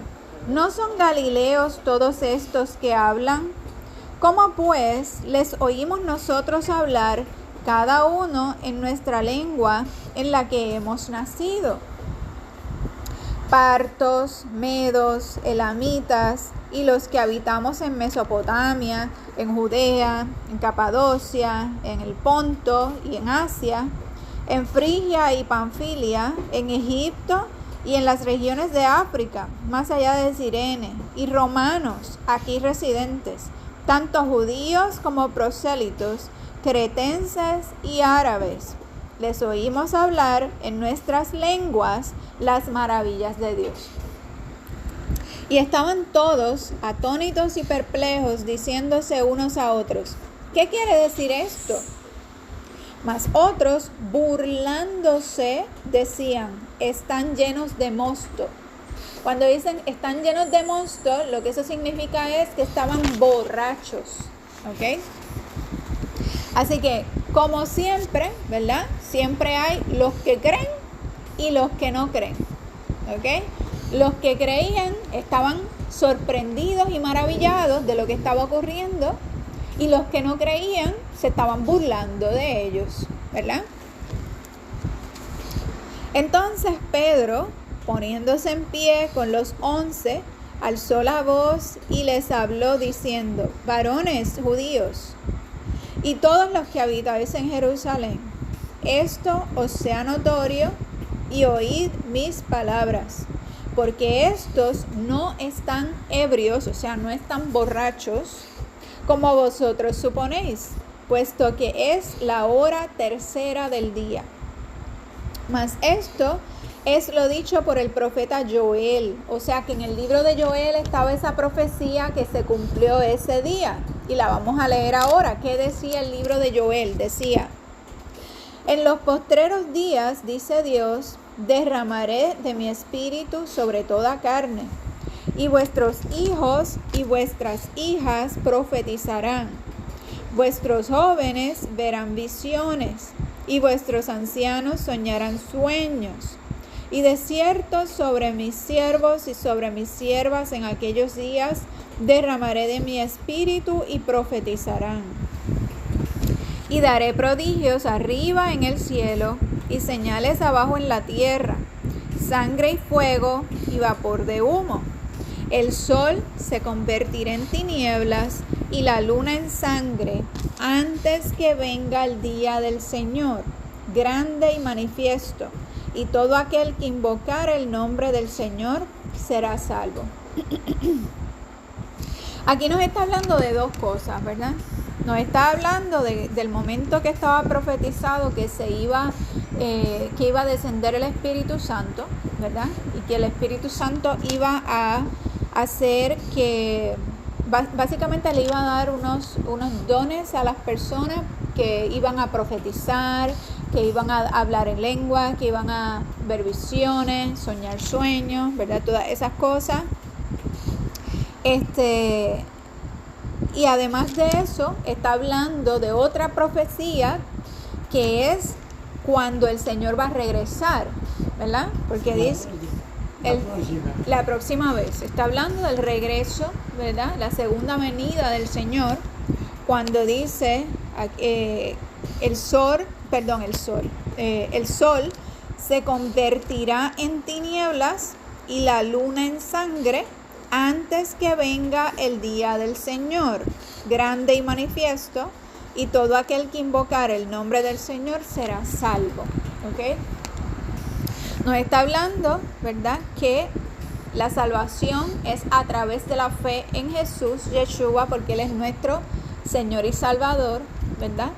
¿no son galileos todos estos que hablan? ¿Cómo pues les oímos nosotros hablar cada uno en nuestra lengua en la que hemos nacido? Partos, medos, elamitas y los que habitamos en Mesopotamia, en Judea, en Capadocia, en el Ponto y en Asia, en Frigia y Panfilia, en Egipto y en las regiones de África, más allá de Cirene, y romanos aquí residentes, tanto judíos como prosélitos, cretenses y árabes. Les oímos hablar en nuestras lenguas las maravillas de Dios. Y estaban todos atónitos y perplejos, diciéndose unos a otros, ¿qué quiere decir esto? Mas otros, burlándose, decían, están llenos de mosto. Cuando dicen están llenos de mosto, lo que eso significa es que estaban borrachos. ¿Ok? Así que, como siempre, ¿verdad? Siempre hay los que creen y los que no creen. ¿Ok? Los que creían estaban sorprendidos y maravillados de lo que estaba ocurriendo, y los que no creían se estaban burlando de ellos, ¿verdad? Entonces Pedro, poniéndose en pie con los 11, alzó la voz y les habló diciendo, varones judíos, y todos los que habitáis en Jerusalén, esto os sea notorio y oíd mis palabras, porque estos no están ebrios, o sea, no están borrachos, como vosotros suponéis, puesto que es la hora tercera del día. Mas esto es lo dicho por el profeta Joel, o sea que en el libro de Joel estaba esa profecía que se cumplió ese día, y la vamos a leer ahora. ¿Qué decía el libro de Joel? Decía, en los postreros días, dice Dios, derramaré de mi espíritu sobre toda carne, y vuestros hijos y vuestras hijas profetizarán. Vuestros jóvenes verán visiones, y vuestros ancianos soñarán sueños. Y de cierto sobre mis siervos y sobre mis siervas en aquellos días derramaré de mi espíritu y profetizarán. Y daré prodigios arriba en el cielo y señales abajo en la tierra, sangre y fuego y vapor de humo. El sol se convertirá en tinieblas y la luna en sangre antes que venga el día del Señor, grande y manifiesto, y todo aquel que invocar el nombre del Señor será salvo. Aquí nos está hablando de dos cosas, ¿verdad? Nos está hablando del momento que estaba profetizado que iba a descender el Espíritu Santo, ¿verdad? Y que el Espíritu Santo iba a hacer que, básicamente le iba a dar unos dones a las personas que iban a profetizar, que iban a hablar en lengua, que iban a ver visiones, soñar sueños, ¿verdad? Todas esas cosas. Y además de eso, está hablando de otra profecía que es cuando el Señor va a regresar, ¿verdad? Porque dice la próxima vez. Está hablando del regreso, ¿verdad? La segunda venida del Señor, cuando dice el sol se convertirá en tinieblas y la luna en sangre antes que venga el día del Señor, grande y manifiesto, y todo aquel que invocar el nombre del Señor será salvo. ¿Ok? Nos está hablando, ¿verdad?, que la salvación es a través de la fe en Jesús, Yeshua, porque Él es nuestro Señor y Salvador, ¿verdad?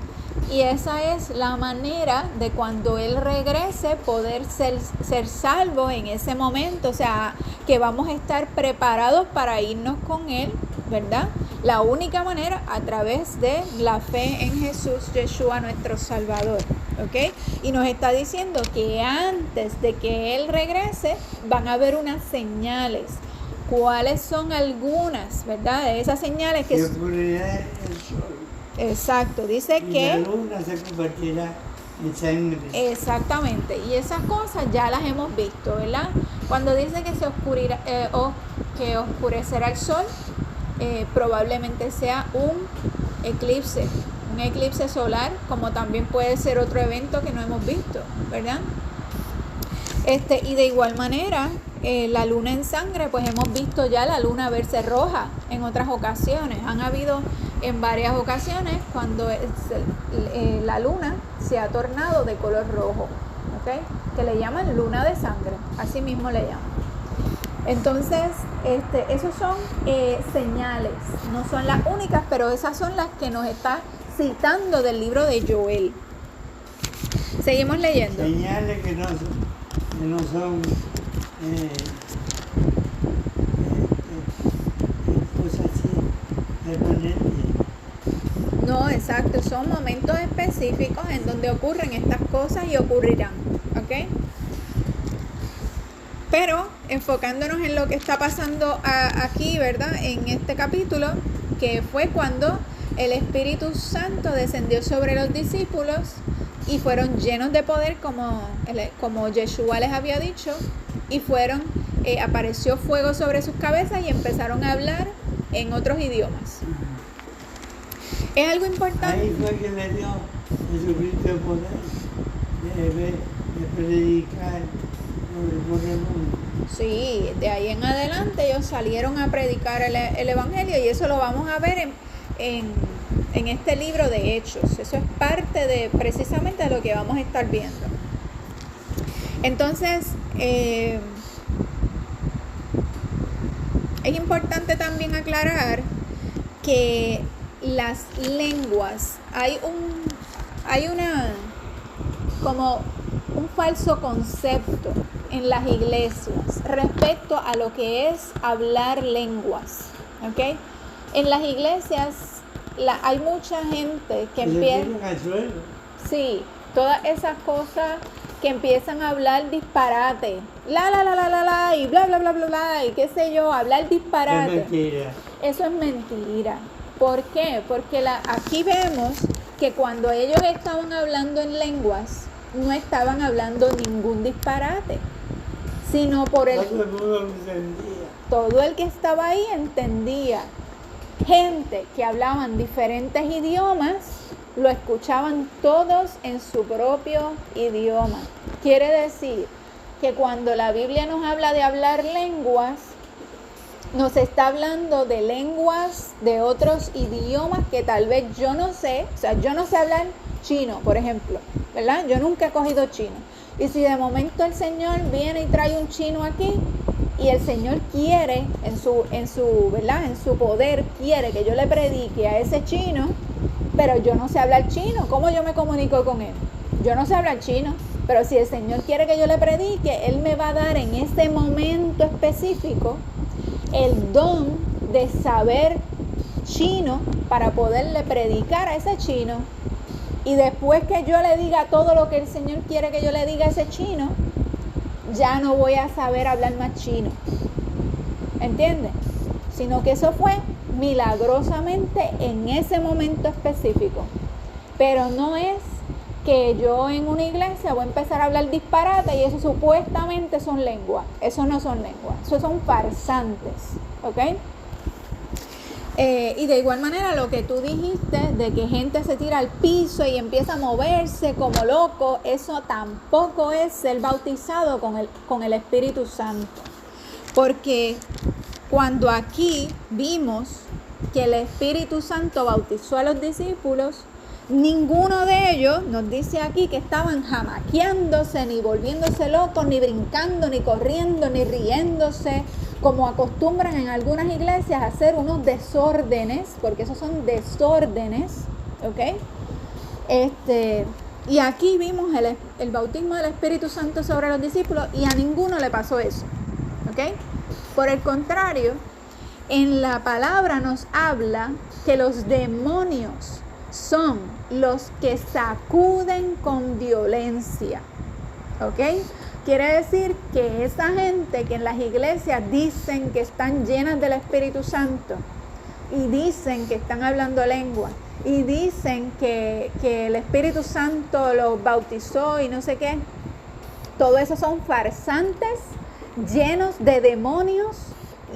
Y esa es la manera de cuando Él regrese poder ser salvo en ese momento, o sea, que vamos a estar preparados para irnos con Él, ¿verdad? La única manera a través de la fe en Jesús, Yeshua, nuestro Salvador, ¿ok? Y nos está diciendo que antes de que Él regrese van a haber unas señales. ¿Cuáles son algunas, verdad? De esas señales que... ocurrirá el sol. Exacto, dice Y que... la luna se convertirá en sangre. Exactamente, y esas cosas ya las hemos visto, ¿verdad? Cuando dice que se oscurirá, que oscurecerá el sol, probablemente sea un eclipse solar, como también puede ser otro evento que no hemos visto, ¿verdad? Y de igual manera, la luna en sangre, pues hemos visto ya la luna verse roja en otras ocasiones. Han habido en varias ocasiones cuando la luna se ha tornado de color rojo, ¿ok? Que le llaman luna de sangre, así mismo le llaman. Entonces, esos son señales, no son las únicas, pero esas son las que nos está citando del libro de Joel. Seguimos leyendo. Señales que no son cosas así permanentes. No, exacto, son momentos específicos en donde ocurren estas cosas y ocurrirán, ¿ok? Pero enfocándonos en lo que está pasando aquí, ¿verdad? En este capítulo, que fue cuando el Espíritu Santo descendió sobre los discípulos y fueron llenos de poder como Yeshua les había dicho, y apareció fuego sobre sus cabezas y empezaron a hablar en otros idiomas. Es algo importante. Ahí fue que le dio Jesucristo el poder de predicar por el mundo. Sí, de ahí en adelante ellos salieron a predicar el Evangelio, y eso lo vamos a ver en este libro de Hechos. Eso es parte de precisamente de lo que vamos a estar viendo. Entonces, es importante también aclarar que las lenguas, hay como un falso concepto en las iglesias respecto a lo que es hablar lenguas, ¿ok? En las iglesias hay mucha gente que empieza... Sí, todas esas cosas que empiezan a hablar disparate, la, y bla, bla, bla, bla, bla, y qué sé yo, hablar disparate. Es mentira. Eso es mentira. ¿Por qué? Porque aquí vemos que cuando ellos estaban hablando en lenguas, no estaban hablando ningún disparate, sino por el... Todo el mundo lo entendía. Todo el que estaba ahí entendía. Gente que hablaban diferentes idiomas, lo escuchaban todos en su propio idioma. Quiere decir que cuando la Biblia nos habla de hablar lenguas, nos está hablando de lenguas de otros idiomas que tal vez yo no sé. O sea, yo no sé hablar chino, por ejemplo, ¿verdad? Yo nunca he cogido chino. Y si de momento el Señor viene y trae un chino aquí, y el Señor quiere, en su poder, quiere que yo le predique a ese chino, pero yo no sé hablar chino, ¿cómo yo me comunico con él? Yo no sé hablar chino, pero si el Señor quiere que yo le predique, Él me va a dar en ese momento específico el don de saber chino para poderle predicar a ese chino Y después que yo le diga todo lo que el Señor quiere que yo le diga a ese chino, ya no voy a saber hablar más chino. ¿Entiendes? Sino que eso fue milagrosamente en ese momento específico. Pero no es que yo en una iglesia voy a empezar a hablar disparate y eso supuestamente son lenguas. Eso no son lenguas, eso son farsantes. ¿Ok? Y de igual manera lo que tú dijiste de que gente se tira al piso y empieza a moverse como loco, eso tampoco es ser bautizado con el Espíritu Santo. Porque cuando aquí vimos que el Espíritu Santo bautizó a los discípulos, ninguno de ellos nos dice aquí que estaban jamaqueándose, ni volviéndose locos, ni brincando, ni corriendo, ni riéndose, como acostumbran en algunas iglesias a hacer unos desórdenes, porque esos son desórdenes, ¿ok? Y aquí vimos el bautismo del Espíritu Santo sobre los discípulos y a ninguno le pasó eso, ¿ok? Por el contrario, en la palabra nos habla que los demonios son los que sacuden con violencia, ¿ok? Quiere decir que esa gente que en las iglesias dicen que están llenas del Espíritu Santo y dicen que están hablando lengua y dicen que el Espíritu Santo los bautizó y no sé qué, todo eso son farsantes llenos de demonios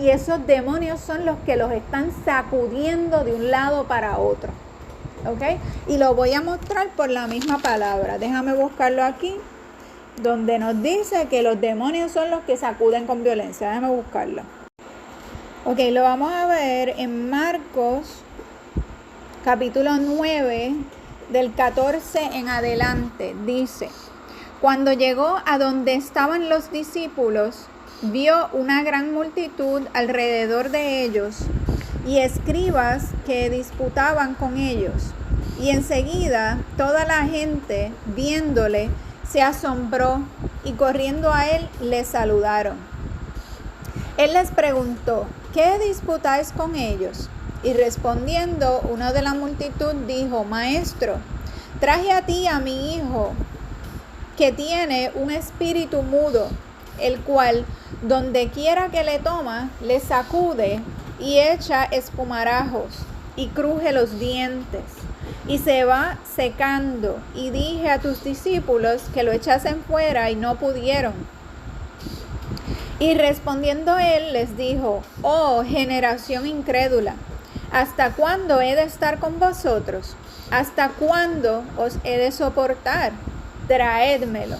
y esos demonios son los que los están sacudiendo de un lado para otro. ¿Ok? Y lo voy a mostrar por la misma palabra. Déjame buscarlo aquí, donde nos dice que los demonios son los que sacuden con violencia. Déjame buscarlo. Ok, lo vamos a ver en Marcos, capítulo 9, del 14 en adelante. Dice: cuando llegó a donde estaban los discípulos, vio una gran multitud alrededor de ellos y escribas que disputaban con ellos. Y enseguida toda la gente, viéndole, se asombró y corriendo a él le saludaron. Él les preguntó: ¿qué disputáis con ellos? Y respondiendo, uno de la multitud dijo: Maestro, traje a ti a mi hijo, que tiene un espíritu mudo, el cual, donde quiera que le toma, le sacude y echa espumarajos y cruje los dientes y se va secando. Y dije a tus discípulos que lo echasen fuera y no pudieron. Y respondiendo él les dijo: oh generación incrédula, ¿hasta cuándo he de estar con vosotros? ¿Hasta cuándo os he de soportar? Traédmelo.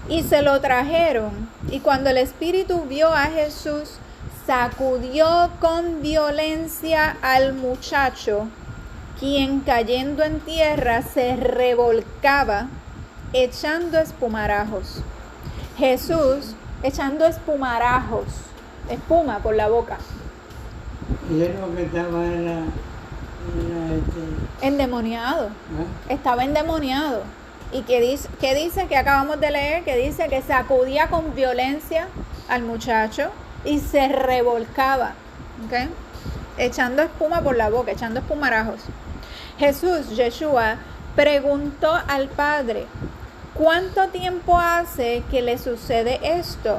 Y se lo trajeron, y cuando el espíritu vio a Jesús, sacudió con violencia al muchacho, quien cayendo en tierra se revolcaba, echando espumarajos. Jesús echando espumarajos, espuma por la boca. Y es lo que estaba endemoniado. Estaba endemoniado. ¿Y qué dice que acabamos de leer? Que dice que sacudía con violencia al muchacho y se revolcaba, ¿okay? Echando espuma por la boca, echando espumarajos. Jesús, Yeshua, preguntó al Padre: ¿cuánto tiempo hace que le sucede esto?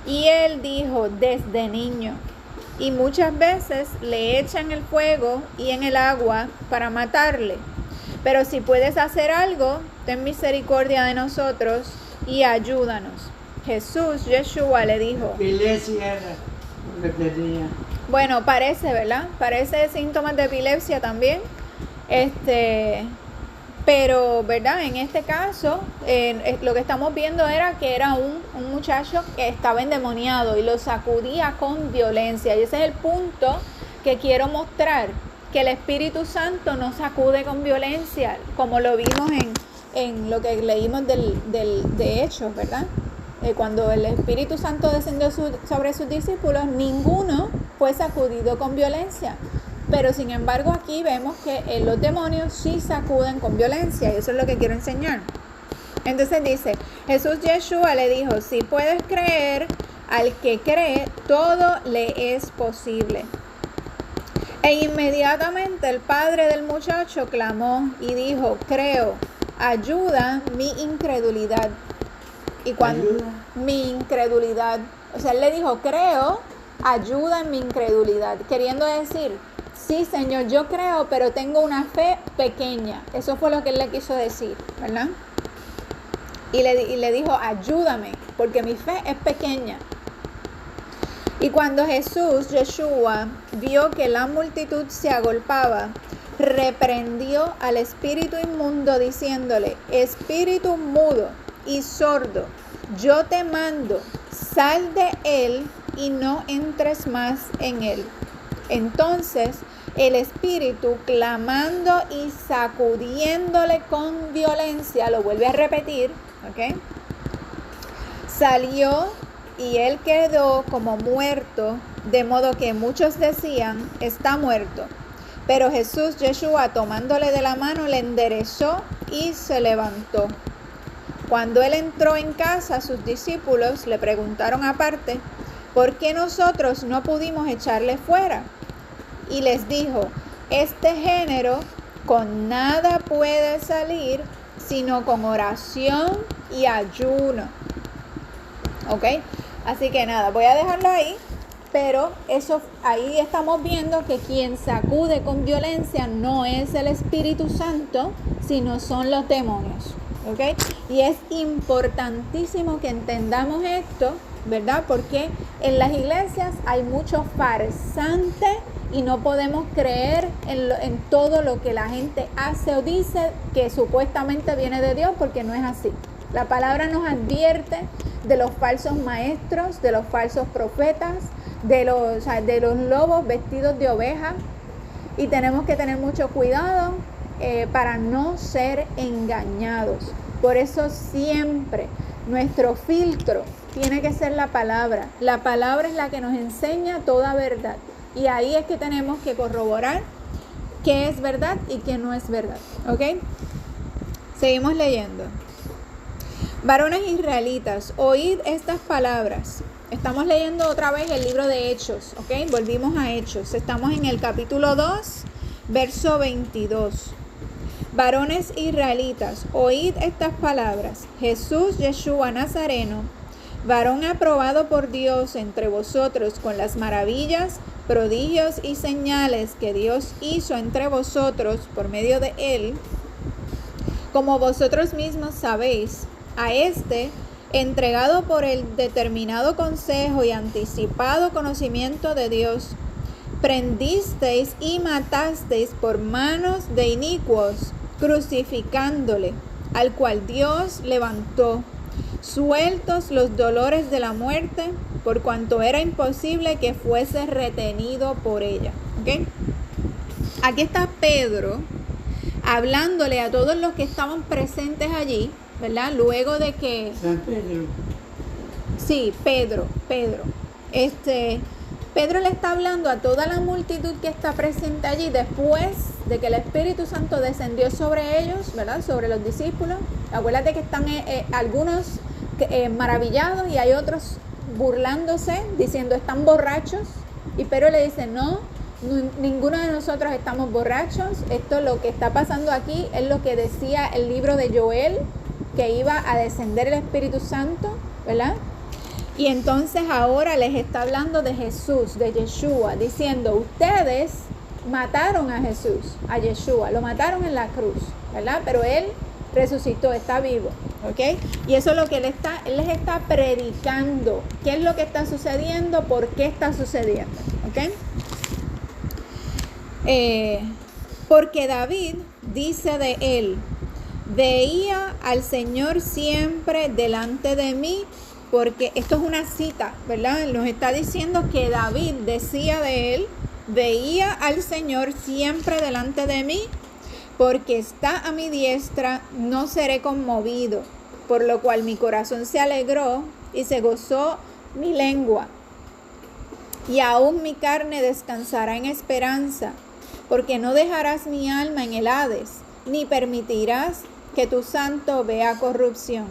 Y él dijo: desde niño. Y muchas veces le echan el fuego y en el agua para matarle. Pero si puedes hacer algo, ten misericordia de nosotros y ayúdanos. Jesús, Yeshua, le dijo: epilepsia era lo que tenía. Bueno, parece, ¿verdad? Parece síntomas de epilepsia también. Pero, ¿verdad? En este caso, lo que estamos viendo era que era un muchacho que estaba endemoniado y lo sacudía con violencia. Y ese es el punto que quiero mostrar, que el Espíritu Santo no sacude con violencia, como lo vimos en lo que leímos de Hechos, ¿verdad? Cuando el Espíritu Santo descendió sobre sus discípulos, ninguno fue sacudido con violencia. Pero sin embargo aquí vemos que los demonios sí sacuden con violencia, y eso es lo que quiero enseñar. Entonces dice, Jesús Yeshua le dijo: si puedes creer, al que cree, todo le es posible. E inmediatamente el padre del muchacho clamó y dijo: creo, ayuda mi incredulidad. Y cuando ¿Ayuda? mi incredulidad, o sea, él le dijo: creo, ayuda en mi incredulidad, queriendo decir: sí, Señor, yo creo, pero tengo una fe pequeña. Eso fue lo que él le quiso decir, ¿verdad? Y le dijo: ayúdame, porque mi fe es pequeña. Y cuando Yeshua, vio que la multitud se agolpaba, reprendió al espíritu inmundo diciéndole: espíritu mudo y sordo, yo te mando, sal de él y no entres más en él. Entonces el espíritu, clamando y sacudiéndole con violencia, lo vuelve a repetir, ¿ok? Salió y él quedó como muerto, de modo que muchos decían: está muerto. Pero Yeshua, tomándole de la mano, le enderezó y se levantó. Cuando él entró en casa, sus discípulos le preguntaron aparte: ¿por qué nosotros no pudimos echarle fuera? Y les dijo: este género con nada puede salir sino con oración y ayuno. ¿Ok? Así que nada, voy a dejarlo ahí, pero eso ahí estamos viendo que quien sacude con violencia no es el Espíritu Santo, sino son los demonios. ¿Ok? Y es importantísimo que entendamos esto, ¿verdad? Porque en las iglesias hay mucho farsante y no podemos creer en todo lo que la gente hace o dice que supuestamente viene de Dios, porque no es así. La palabra nos advierte de los falsos maestros, de los falsos profetas, de los lobos vestidos de oveja, y tenemos que tener mucho cuidado para no ser engañados. Por eso siempre nuestro filtro tiene que ser la palabra. La palabra es la que nos enseña toda verdad. Y ahí es que tenemos que corroborar qué es verdad y qué no es verdad. ¿Ok? Seguimos leyendo. Varones israelitas, oíd estas palabras. Estamos leyendo otra vez el libro de Hechos. ¿Ok? Volvimos a Hechos. Estamos en el capítulo 2, verso 22. Varones israelitas, oíd estas palabras. Jesús Yeshua Nazareno, varón aprobado por Dios entre vosotros con las maravillas, prodigios y señales que Dios hizo entre vosotros por medio de él, como vosotros mismos sabéis, a este, entregado por el determinado consejo y anticipado conocimiento de Dios, prendisteis y matasteis por manos de inicuos, crucificándole, al cual Dios levantó, sueltos los dolores de la muerte, por cuanto era imposible que fuese retenido por ella. ¿Okay? Aquí está Pedro hablándole a todos los que estaban presentes allí, ¿verdad? Luego de que... San Pedro. Sí, Pedro. Pedro le está hablando a toda la multitud que está presente allí después de que el Espíritu Santo descendió sobre ellos, ¿verdad? Sobre los discípulos. Acuérdate que están algunos maravillados y hay otros burlándose, diciendo están borrachos. Y Pedro le dice, no, ninguno de nosotros estamos borrachos. Esto, lo que está pasando aquí, es lo que decía el libro de Joel, que iba a descender el Espíritu Santo, ¿verdad? Y entonces ahora les está hablando de Jesús, de Yeshua, diciendo, ustedes mataron a Jesús, a Yeshua, lo mataron en la cruz, ¿verdad? Pero él resucitó, está vivo, ¿ok? Y eso es lo que él les está predicando. ¿Qué es lo que está sucediendo? ¿Por qué está sucediendo? ¿Ok? Porque David dice de él, veía al Señor siempre delante de mí, porque esto es una cita, ¿verdad? Nos está diciendo que David decía de él, veía al Señor siempre delante de mí, porque está a mi diestra, no seré conmovido, por lo cual mi corazón se alegró y se gozó mi lengua. Y aún mi carne descansará en esperanza, porque no dejarás mi alma en el Hades, ni permitirás que tu santo vea corrupción.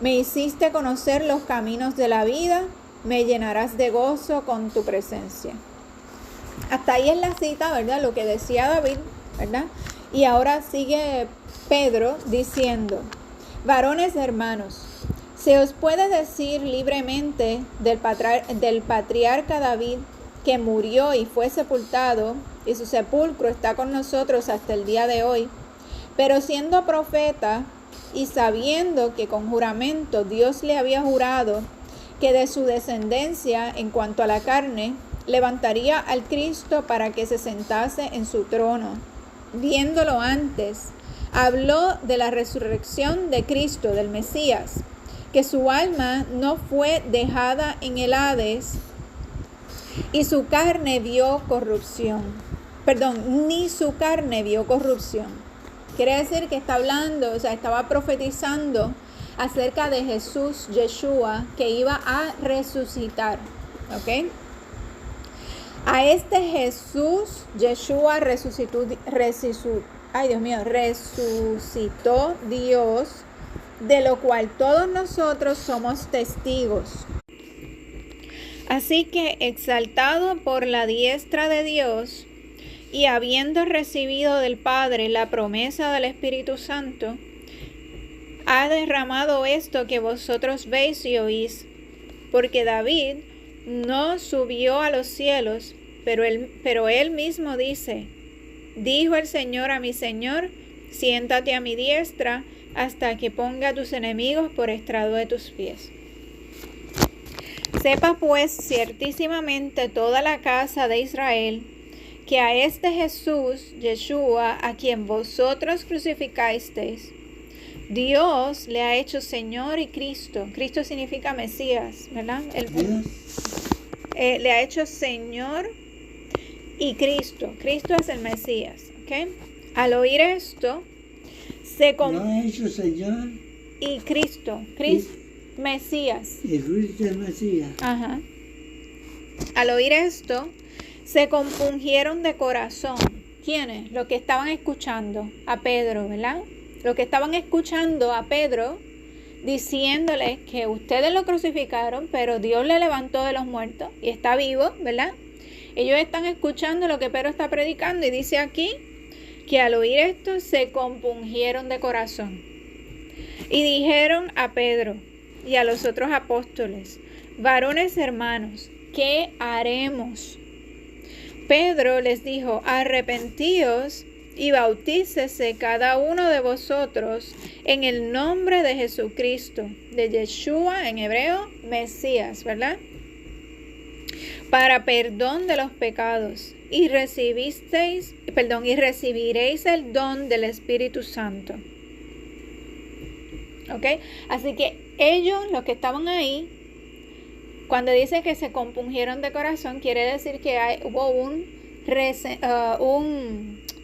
Me hiciste conocer los caminos de la vida, me llenarás de gozo con tu presencia. Hasta ahí es la cita, ¿verdad? Lo que decía David, ¿verdad? Y ahora sigue Pedro diciendo: varones hermanos, se os puede decir libremente del patriarca David, que murió y fue sepultado, y su sepulcro está con nosotros hasta el día de hoy. Pero siendo profeta y sabiendo que con juramento Dios le había jurado que de su descendencia en cuanto a la carne levantaría al Cristo para que se sentase en su trono, viéndolo antes, habló de la resurrección de Cristo, del Mesías, que su alma no fue dejada en el Hades, y su carne vio corrupción. Ni su carne vio corrupción. Quiere decir que está hablando, o sea, estaba profetizando acerca de Jesús, Yeshua, que iba a resucitar. ¿Ok? A este Jesús, Yeshua resucitó Dios, de lo cual todos nosotros somos testigos. Así que, exaltado por la diestra de Dios, y habiendo recibido del Padre la promesa del Espíritu Santo, ha derramado esto que vosotros veis y oís. Porque David no subió a los cielos, pero él mismo dice: dijo el Señor a mi Señor, siéntate a mi diestra, hasta que ponga a tus enemigos por estrado de tus pies. Sepa pues ciertísimamente toda la casa de Israel, que a este Jesús, Yeshua, a quien vosotros crucificasteis, Dios le ha hecho Señor y Cristo. Cristo significa Mesías, ¿verdad? Le ha hecho Señor y Cristo. Cristo es el Mesías, ¿ok? Al oír esto, ¿Lo ha hecho Señor? Y Cristo, Mesías. Y Cristo es Mesías. Ajá. Al oír esto, se compungieron de corazón. ¿Quiénes? Los que estaban escuchando a Pedro, ¿verdad? Los que estaban escuchando a Pedro diciéndole que ustedes lo crucificaron, pero Dios le levantó de los muertos y está vivo, ¿verdad? Ellos están escuchando lo que Pedro está predicando y dice aquí que al oír esto se compungieron de corazón. Y dijeron a Pedro y a los otros apóstoles: varones hermanos, ¿qué haremos? Pedro les dijo: arrepentíos y bautícese cada uno de vosotros en el nombre de Jesucristo, de Yeshua en hebreo, Mesías, ¿verdad? Para perdón de los pecados, y recibiréis el don del Espíritu Santo. ¿Ok? Así que ellos, los que estaban ahí, cuando dice que se compungieron de corazón, quiere decir que hubo un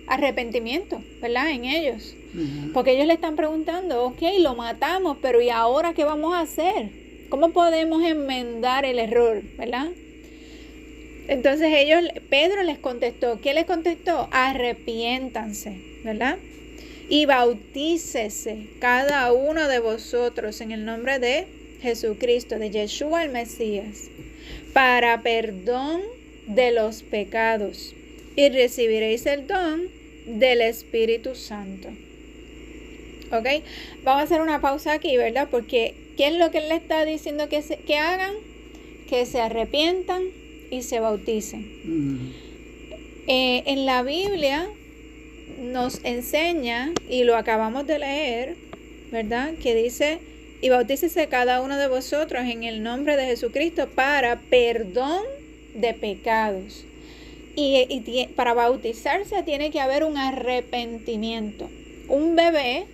arrepentimiento, ¿verdad? En ellos. Uh-huh. Porque ellos le están preguntando: ok, lo matamos, pero ¿y ahora qué vamos a hacer? ¿Cómo podemos enmendar el error, verdad? Entonces Pedro les contestó. ¿Qué les contestó? Arrepiéntanse, ¿verdad? Y bautícese cada uno de vosotros en el nombre de Jesucristo, de Yeshua el Mesías, para perdón de los pecados, y recibiréis el don del Espíritu Santo. ¿Ok? Vamos a hacer una pausa aquí, ¿verdad? Porque ¿qué es lo que él le está diciendo que hagan? Que se arrepientan y se bauticen. En la Biblia nos enseña, y lo acabamos de leer, ¿verdad? Que dice: y bautícese cada uno de vosotros en el nombre de Jesucristo para perdón de pecados. Y para bautizarse tiene que haber un arrepentimiento. Un bebé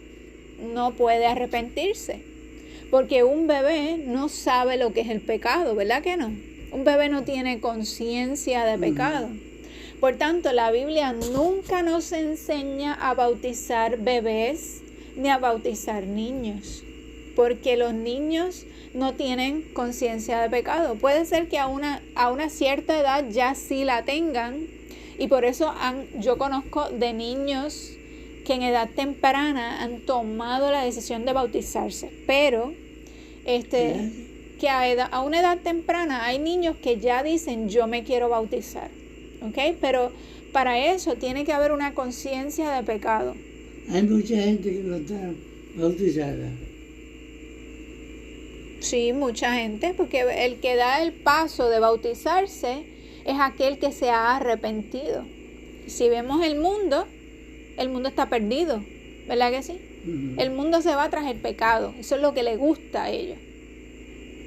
no puede arrepentirse, porque un bebé no sabe lo que es el pecado, ¿verdad que no? Un bebé no tiene conciencia de pecado. Por tanto, la Biblia nunca nos enseña a bautizar bebés ni a bautizar niños, porque los niños no tienen conciencia de pecado. Puede ser que a una cierta edad ya sí la tengan, y por eso yo conozco de niños que en edad temprana han tomado la decisión de bautizarse, pero que a una edad temprana hay niños que ya dicen: yo me quiero bautizar. ¿ok? Pero para eso tiene que haber una conciencia de pecado. Hay mucha gente que no está bautizada. Sí, mucha gente, porque el que da el paso de bautizarse es aquel que se ha arrepentido. Si vemos el mundo está perdido, ¿verdad que sí? Ujú. El mundo se va tras el pecado, eso es lo que le gusta a ellos.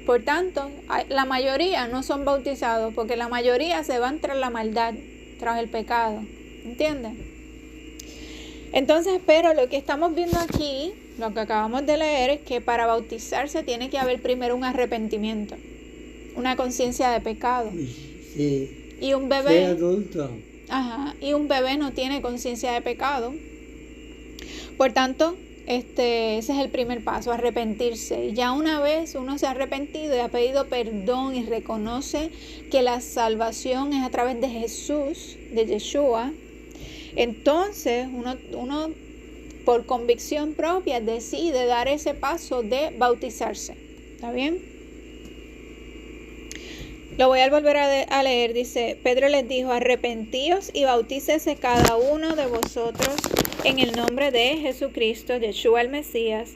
Por tanto, la mayoría no son bautizados, porque la mayoría se van tras la maldad, tras el pecado, ¿entienden? Entonces, pero lo que estamos viendo aquí, lo que acabamos de leer, es que para bautizarse tiene que haber primero un arrepentimiento, una conciencia de pecado. Sí. Y un Sea bebé, adulto. y un bebé no tiene conciencia de pecado. Por tanto, ese es el primer paso, arrepentirse. Y ya una vez uno se ha arrepentido y ha pedido perdón y reconoce que la salvación es a través de Jesús, de Yeshua, entonces uno por convicción propia decide dar ese paso de bautizarse. ¿Está bien? Lo voy a volver a leer. Dice, Pedro les dijo, arrepentíos y bautícese cada uno de vosotros en el nombre de Jesucristo, Yeshua el Mesías,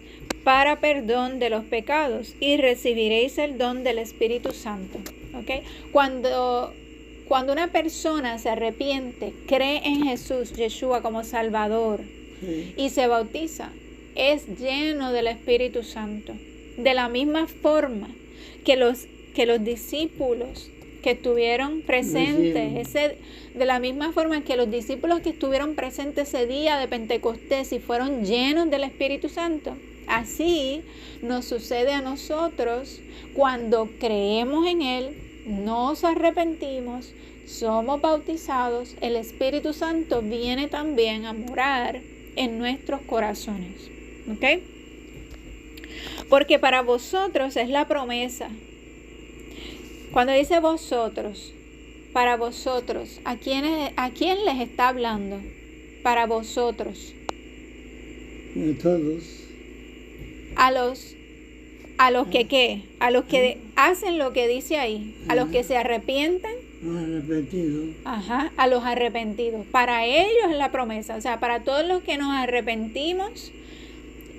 para perdón de los pecados, y recibiréis el don del Espíritu Santo. ¿Okay? Cuando una persona se arrepiente, cree en Jesús, Yeshua, como Salvador, Sí. y se bautiza, es lleno del Espíritu Santo. De la misma forma que los discípulos que estuvieron presentes, de la misma forma que los discípulos que estuvieron presentes ese día de Pentecostés y fueron llenos del Espíritu Santo, así nos sucede a nosotros cuando creemos en Él, nos arrepentimos, somos bautizados, el Espíritu Santo viene también a morar en nuestros corazones. ¿Ok? Porque para vosotros es la promesa. Cuando dice vosotros, para vosotros, ¿a quién les está hablando? Para vosotros. A todos. A los que ¿qué? A los que hacen lo que dice ahí, a los que se arrepienten. Arrepentido. A los arrepentidos. Para ellos es la promesa, o sea, para todos los que nos arrepentimos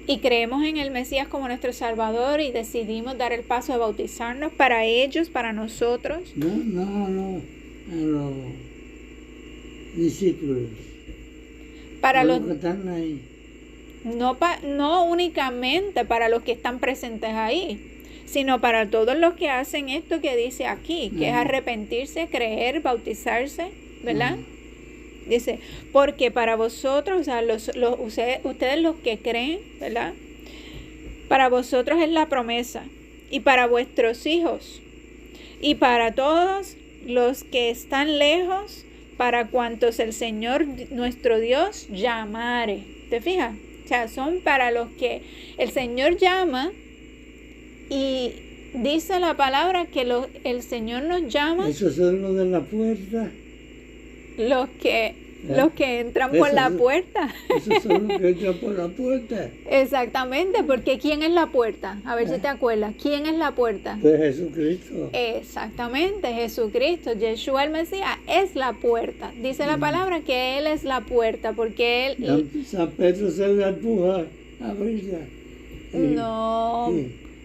y creemos en el Mesías como nuestro Salvador y decidimos dar el paso de bautizarnos, para ellos, para nosotros. No, a los discípulos. Para los que están ahí. no únicamente para los que están presentes ahí, sino para todos los que hacen esto que dice aquí, que es arrepentirse, creer, bautizarse, ¿verdad? Dice, porque para vosotros, o sea, ustedes los que creen, ¿verdad? Para vosotros es la promesa, y para vuestros hijos, y para todos los que están lejos, para cuantos el Señor nuestro Dios llamare. ¿Te fijas? O sea, son para los que el Señor llama, y dice la palabra que el Señor nos llama. Esos son los de la puerta. Los que entran por la puerta. Esos son los que entran por la puerta. Exactamente, porque ¿quién es la puerta? A ver si te acuerdas. ¿Quién es la puerta? Pues Jesucristo. Exactamente, Jesucristo, Yeshua el Mesías es la puerta. Dice la palabra que Él es la puerta, porque Él... San Pedro se le empuja a abrirla. No.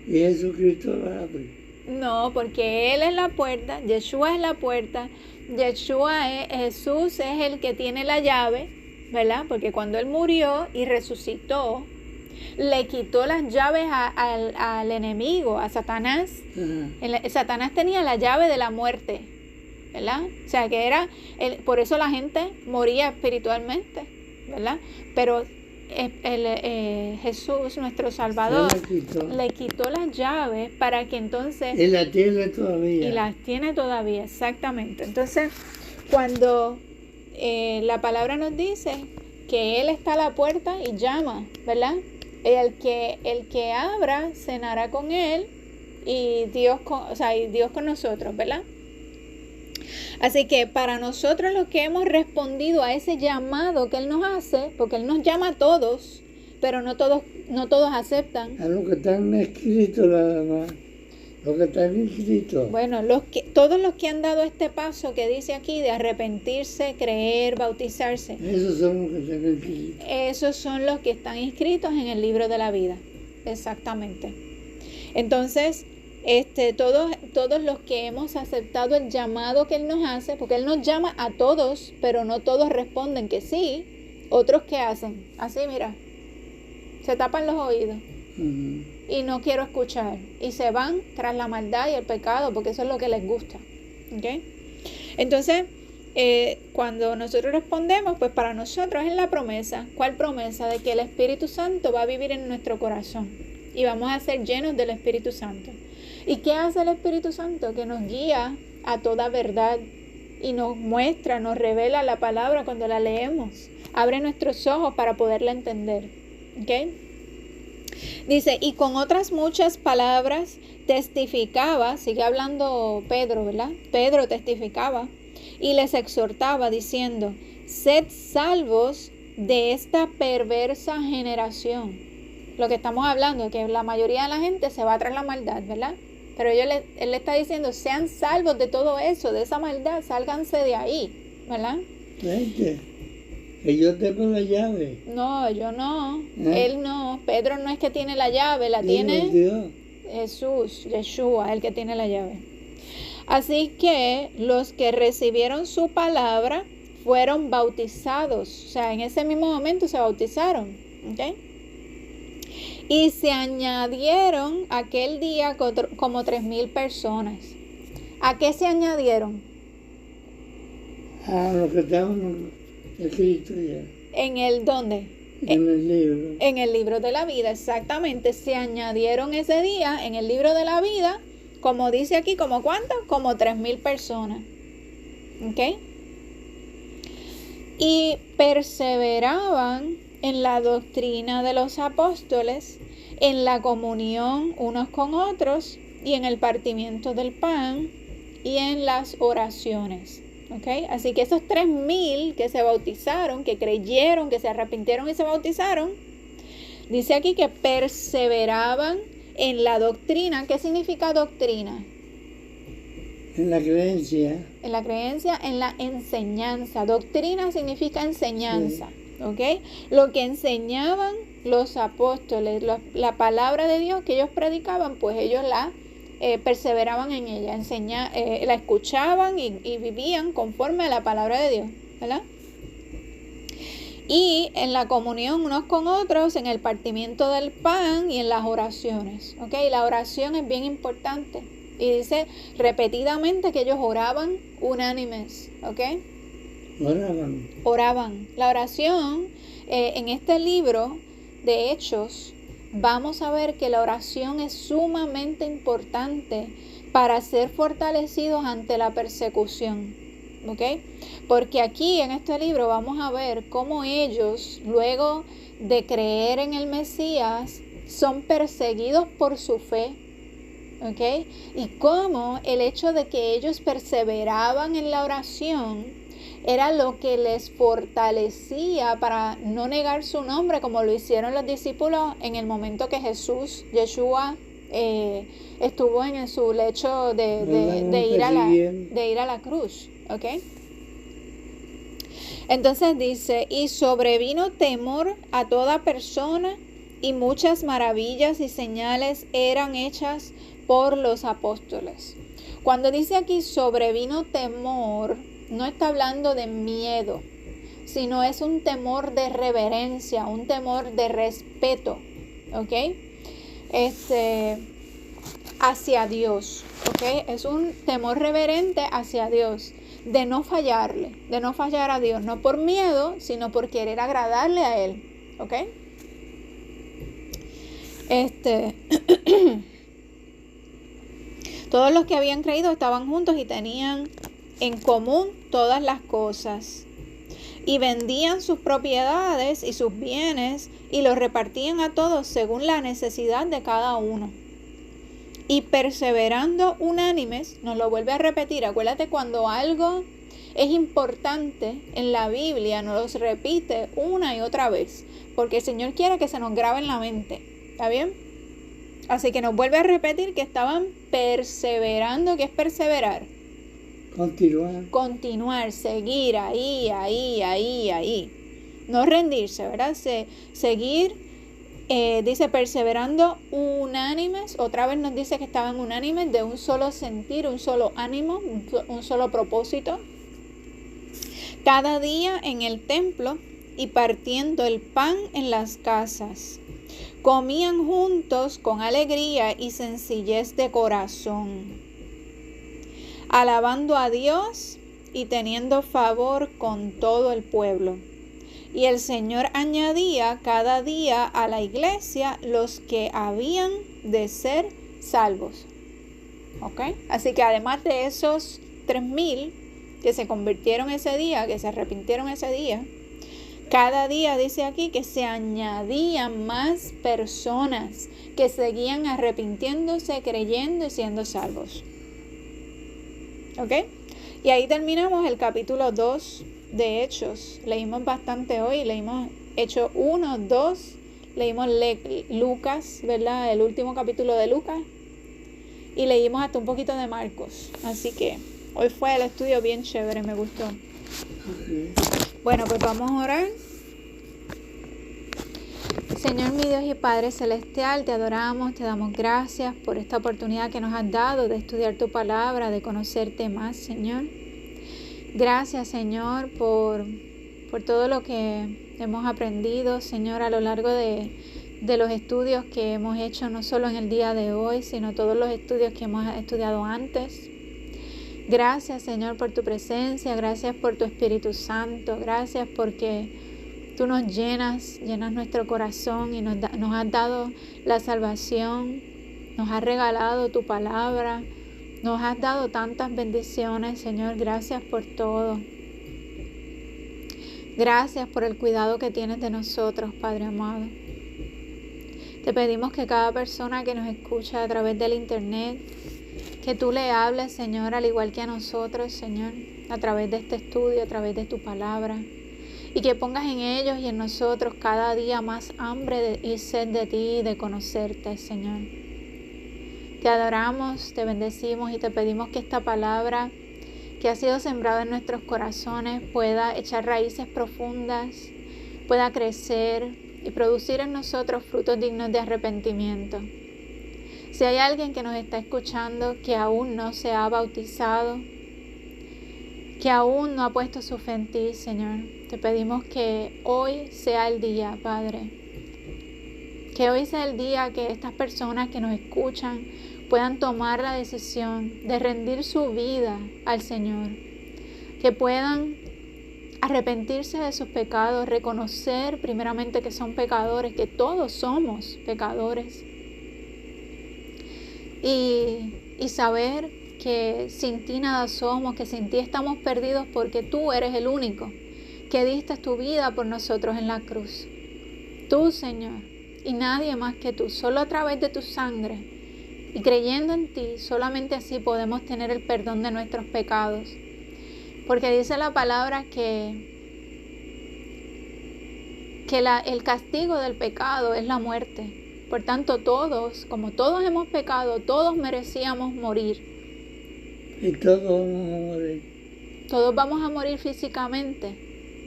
Y Jesucristo la abre. No, porque Él es la puerta, Yeshua es la puerta, Jesús es el que tiene la llave, ¿verdad? Porque cuando Él murió y resucitó, le quitó las llaves al enemigo, a Satanás. Satanás tenía la llave de la muerte, ¿verdad? O sea, que por eso la gente moría espiritualmente, ¿verdad? Pero Jesús, nuestro Salvador, le quitó las llaves para que entonces... Y las tiene todavía. Y las tiene todavía, exactamente. Entonces, cuando la palabra nos dice que Él está a la puerta y llama, ¿verdad? El que abra, cenará con Él y Dios con nosotros, ¿verdad? Así que para nosotros los que hemos respondido a ese llamado que Él nos hace, porque Él nos llama a todos, pero no todos aceptan. A los que están escritos nada más. Los que están inscritos. Bueno, todos los que han dado este paso que dice aquí de arrepentirse, creer, bautizarse, Esos son los que están inscritos. esos son los que están inscritos en el libro de la vida. Exactamente. Entonces, todos los que hemos aceptado el llamado que Él nos hace, porque Él nos llama a todos, pero no todos responden que sí. Otros que hacen, así mira, se tapan los oídos y no quiero escuchar. Y se van tras la maldad y el pecado, porque eso es lo que les gusta. ¿Okay? Entonces, cuando nosotros respondemos, pues para nosotros es la promesa. ¿Cuál promesa? De que el Espíritu Santo va a vivir en nuestro corazón y vamos a ser llenos del Espíritu Santo. ¿Y qué hace el Espíritu Santo? Que nos guía a toda verdad y nos muestra, nos revela la palabra cuando la leemos. Abre nuestros ojos para poderla entender. ¿Okay? Dice, y con otras muchas palabras testificaba, sigue hablando Pedro, ¿verdad? Pedro testificaba y les exhortaba diciendo, sed salvos de esta perversa generación. Lo que estamos hablando, que la mayoría de la gente se va tras la maldad, ¿verdad? Pero él le está diciendo, sean salvos de todo eso, de esa maldad, sálganse de ahí, ¿verdad? Gente, que yo tengo la llave. No, yo no. Él no. Pedro no es que tiene la llave, la tiene Dios. Jesús, Yeshua, el que tiene la llave. Así que los que recibieron su palabra fueron bautizados. O sea, en ese mismo momento se bautizaron. ¿Ok? Y se añadieron aquel día como 3,000 personas. ¿A qué se añadieron? A lo que estaban escritos ya. ¿En el dónde? En el libro. En el libro de la vida, exactamente. Se añadieron ese día en el libro de la vida, como dice aquí, ¿como cuántas? Como 3,000 personas. ¿Ok? Y perseveraban en la doctrina de los apóstoles, en la comunión unos con otros, y en el partimiento del pan, y en las oraciones. ¿Okay? Así que esos 3,000 que se bautizaron, que creyeron, que se arrepintieron y se bautizaron, dice aquí que perseveraban en la doctrina. ¿Qué significa doctrina? En la creencia. En la creencia, en la enseñanza. Doctrina significa enseñanza. Sí. ¿Okay? Lo que enseñaban los apóstoles, la palabra de Dios que ellos predicaban, pues ellos la perseveraban en ella, la escuchaban y vivían conforme a la palabra de Dios, ¿verdad? Y en la comunión unos con otros, en el partimiento del pan y en las oraciones, ¿ok? La oración es bien importante y dice repetidamente que ellos oraban unánimes, ¿ok? Oraban. La oración en este libro de Hechos, vamos a ver que la oración es sumamente importante para ser fortalecidos ante la persecución, ¿ok? Porque aquí en este libro vamos a ver cómo ellos, luego de creer en el Mesías, son perseguidos por su fe, ¿ok? Y cómo el hecho de que ellos perseveraban en la oración era lo que les fortalecía para no negar su nombre, como lo hicieron los discípulos en el momento que Jesús, Yeshua, estuvo en su lecho de ir a la cruz. ¿Okay? Entonces dice, y sobrevino temor a toda persona, y muchas maravillas y señales eran hechas por los apóstoles. Cuando dice aquí sobrevino temor, no está hablando de miedo, sino es un temor de reverencia, un temor de respeto, ¿ok? Hacia Dios, ¿ok? Es un temor reverente hacia Dios, de no fallarle, de no fallar a Dios, no por miedo, sino por querer agradarle a Él, ¿ok? Todos los que habían creído estaban juntos y tenían en común todas las cosas, y vendían sus propiedades y sus bienes y los repartían a todos según la necesidad de cada uno. Y perseverando unánimes, nos lo vuelve a repetir, acuérdate cuando algo es importante en la Biblia, nos lo repite una y otra vez, porque el Señor quiere que se nos grabe en la mente, ¿está bien? Así que nos vuelve a repetir que estaban perseverando. ¿Qué es perseverar? Continuar, seguir ahí. No rendirse, ¿verdad? Seguir, dice perseverando unánimes. Otra vez nos dice que estaban unánimes, de un solo sentir, un solo ánimo, un solo propósito. Cada día en el templo y partiendo el pan en las casas. Comían juntos con alegría y sencillez de corazón, alabando a Dios y teniendo favor con todo el pueblo. Y el Señor añadía cada día a la iglesia los que habían de ser salvos. ¿Ok? Así que además de esos 3,000 que se convirtieron ese día, que se arrepintieron ese día, cada día dice aquí que se añadían más personas que seguían arrepintiéndose, creyendo y siendo salvos. ¿Ok? Y ahí terminamos el capítulo 2 de Hechos. Leímos bastante hoy, leímos Hechos 1, 2, leímos Lucas, ¿verdad? El último capítulo de Lucas. Y leímos hasta un poquito de Marcos. Así que hoy fue el estudio bien chévere, me gustó. Bueno, pues vamos a orar. Señor mi Dios y Padre Celestial, te adoramos, te damos gracias por esta oportunidad que nos has dado de estudiar tu palabra, de conocerte más, Señor. Gracias, Señor, por todo lo que hemos aprendido, Señor, a lo largo de los estudios que hemos hecho, no solo en el día de hoy, sino todos los estudios que hemos estudiado antes. Gracias, Señor, por tu presencia, gracias por tu Espíritu Santo, gracias porque tú nos llenas nuestro corazón y nos has dado la salvación, nos has regalado tu palabra, nos has dado tantas bendiciones, Señor, gracias por todo. Gracias por el cuidado que tienes de nosotros, Padre amado. Te pedimos que cada persona que nos escucha a través del internet, que tú le hables, Señor, al igual que a nosotros, Señor, a través de este estudio, a través de tu palabra, y que pongas en ellos y en nosotros cada día más hambre y sed de ti, de conocerte, Señor. Te adoramos, te bendecimos y te pedimos que esta palabra que ha sido sembrada en nuestros corazones pueda echar raíces profundas, pueda crecer y producir en nosotros frutos dignos de arrepentimiento. Si hay alguien que nos está escuchando que aún no se ha bautizado, que aún no ha puesto su fe en ti, Señor, te pedimos que hoy sea el día, Padre. Que hoy sea el día que estas personas que nos escuchan puedan tomar la decisión de rendir su vida al Señor. Que puedan arrepentirse de sus pecados, reconocer primeramente que son pecadores, que todos somos pecadores. Y saber que sin ti nada somos, que sin ti estamos perdidos porque tú eres el único que diste tu vida por nosotros en la cruz. Tú, Señor, y nadie más que tú, solo a través de tu sangre y creyendo en ti, solamente así podemos tener el perdón de nuestros pecados. Porque dice la palabra que el castigo del pecado es la muerte. Por tanto, todos, como todos hemos pecado, todos merecíamos morir. Y todos vamos a morir. Todos vamos a morir físicamente,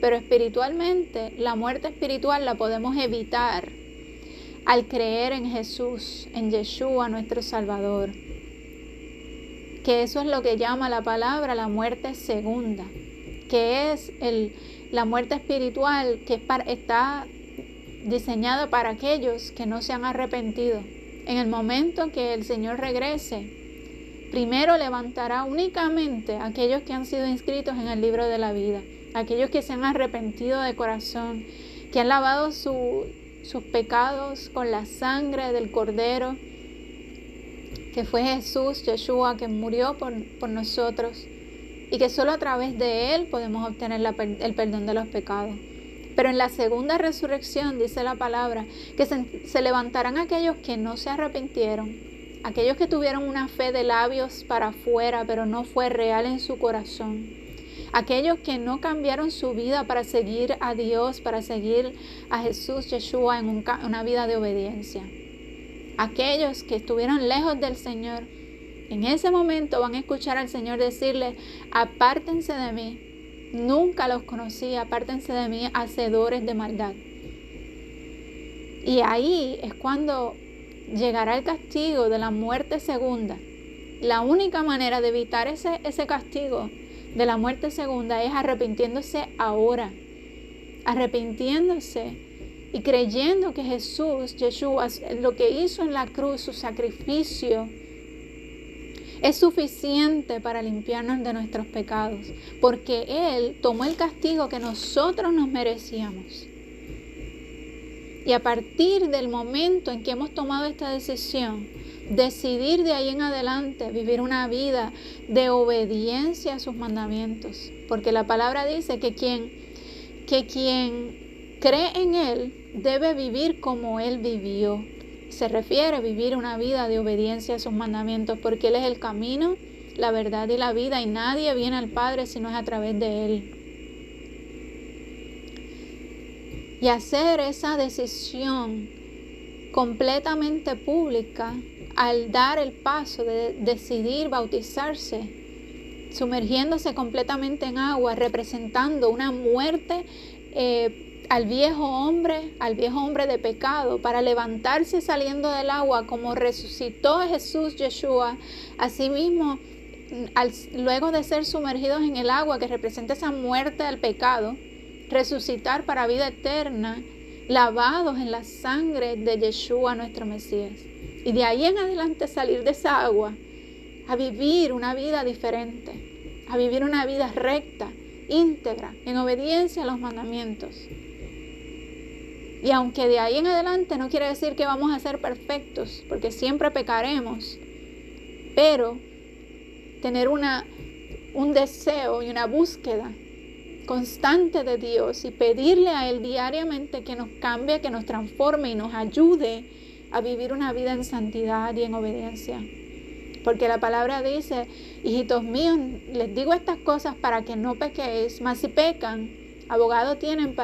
pero espiritualmente, la muerte espiritual la podemos evitar al creer en Jesús, en Yeshua, nuestro Salvador. Que eso es lo que llama la palabra la muerte segunda, que es la muerte espiritual que está diseñada para aquellos que no se han arrepentido. En el momento que el Señor regrese, primero levantará únicamente a aquellos que han sido inscritos en el libro de la vida, aquellos que se han arrepentido de corazón, que han lavado sus pecados con la sangre del Cordero, que fue Jesús, Yeshua, que murió por nosotros, y que solo a través de Él podemos obtener el perdón de los pecados. Pero en la segunda resurrección dice la palabra que se levantarán aquellos que no se arrepintieron, aquellos que tuvieron una fe de labios para afuera, pero no fue real en su corazón, aquellos que no cambiaron su vida para seguir a Dios, para seguir a Jesús, Yeshua, en una vida de obediencia. Aquellos que estuvieron lejos del Señor, en ese momento van a escuchar al Señor decirle: apártense de mí, nunca los conocí, apártense de mí, hacedores de maldad. Y ahí es cuando llegará el castigo de la muerte segunda. La única manera de evitar ese castigo de la muerte segunda es arrepintiéndose ahora, arrepintiéndose y creyendo que Jesús, Yeshua, lo que hizo en la cruz, su sacrificio, es suficiente para limpiarnos de nuestros pecados, porque Él tomó el castigo que nosotros nos merecíamos. Y a partir del momento en que hemos tomado esta decisión, decidir de ahí en adelante vivir una vida de obediencia a sus mandamientos, porque la palabra dice que quien cree en Él debe vivir como Él vivió. Se refiere a vivir una vida de obediencia a sus mandamientos, porque Él es el camino, la verdad y la vida, y nadie viene al Padre si no es a través de Él. Y hacer esa decisión completamente pública al dar el paso de decidir bautizarse, sumergiéndose completamente en agua, representando una muerte al viejo hombre de pecado, para levantarse saliendo del agua como resucitó Jesús Yeshua. Asimismo, luego de ser sumergidos en el agua que representa esa muerte al pecado, resucitar para vida eterna, lavados en la sangre de Yeshua nuestro Mesías. Y de ahí en adelante salir de esa agua a vivir una vida diferente, a vivir una vida recta, íntegra, en obediencia a los mandamientos. Y aunque de ahí en adelante no quiere decir que vamos a ser perfectos, porque siempre pecaremos, pero tener un deseo y una búsqueda constante de Dios y pedirle a Él diariamente que nos cambie, que nos transforme y nos ayude a vivir una vida en santidad y en obediencia. Porque la palabra dice: hijitos míos, les digo estas cosas para que no pequéis, mas si pecan, abogado tienen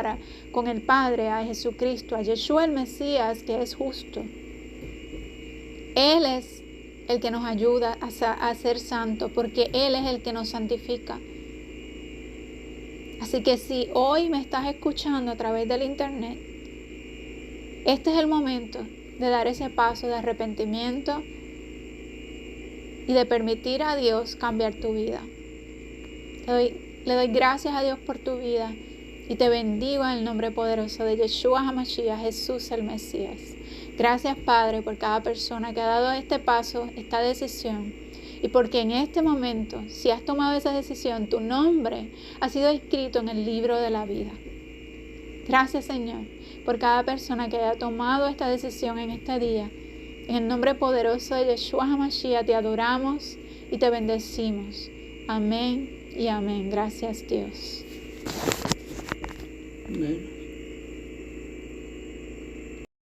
con el Padre, a Jesucristo, a Yeshua el Mesías, que es justo. Él es el que nos ayuda a ser santos, porque Él es el que nos santifica. Así que si hoy me estás escuchando a través del internet, este es el momento de dar ese paso de arrepentimiento y de permitir a Dios cambiar tu vida. Le doy gracias a Dios por tu vida y te bendigo en el nombre poderoso de Yeshua HaMashiach, Jesús el Mesías. Gracias, Padre, por cada persona que ha dado este paso, esta decisión. Y porque en este momento, si has tomado esa decisión, tu nombre ha sido escrito en el libro de la vida. Gracias, Señor, por cada persona que haya tomado esta decisión en este día. En el nombre poderoso de Yeshua HaMashiach te adoramos y te bendecimos. Amén y amén. Gracias, Dios. Amén.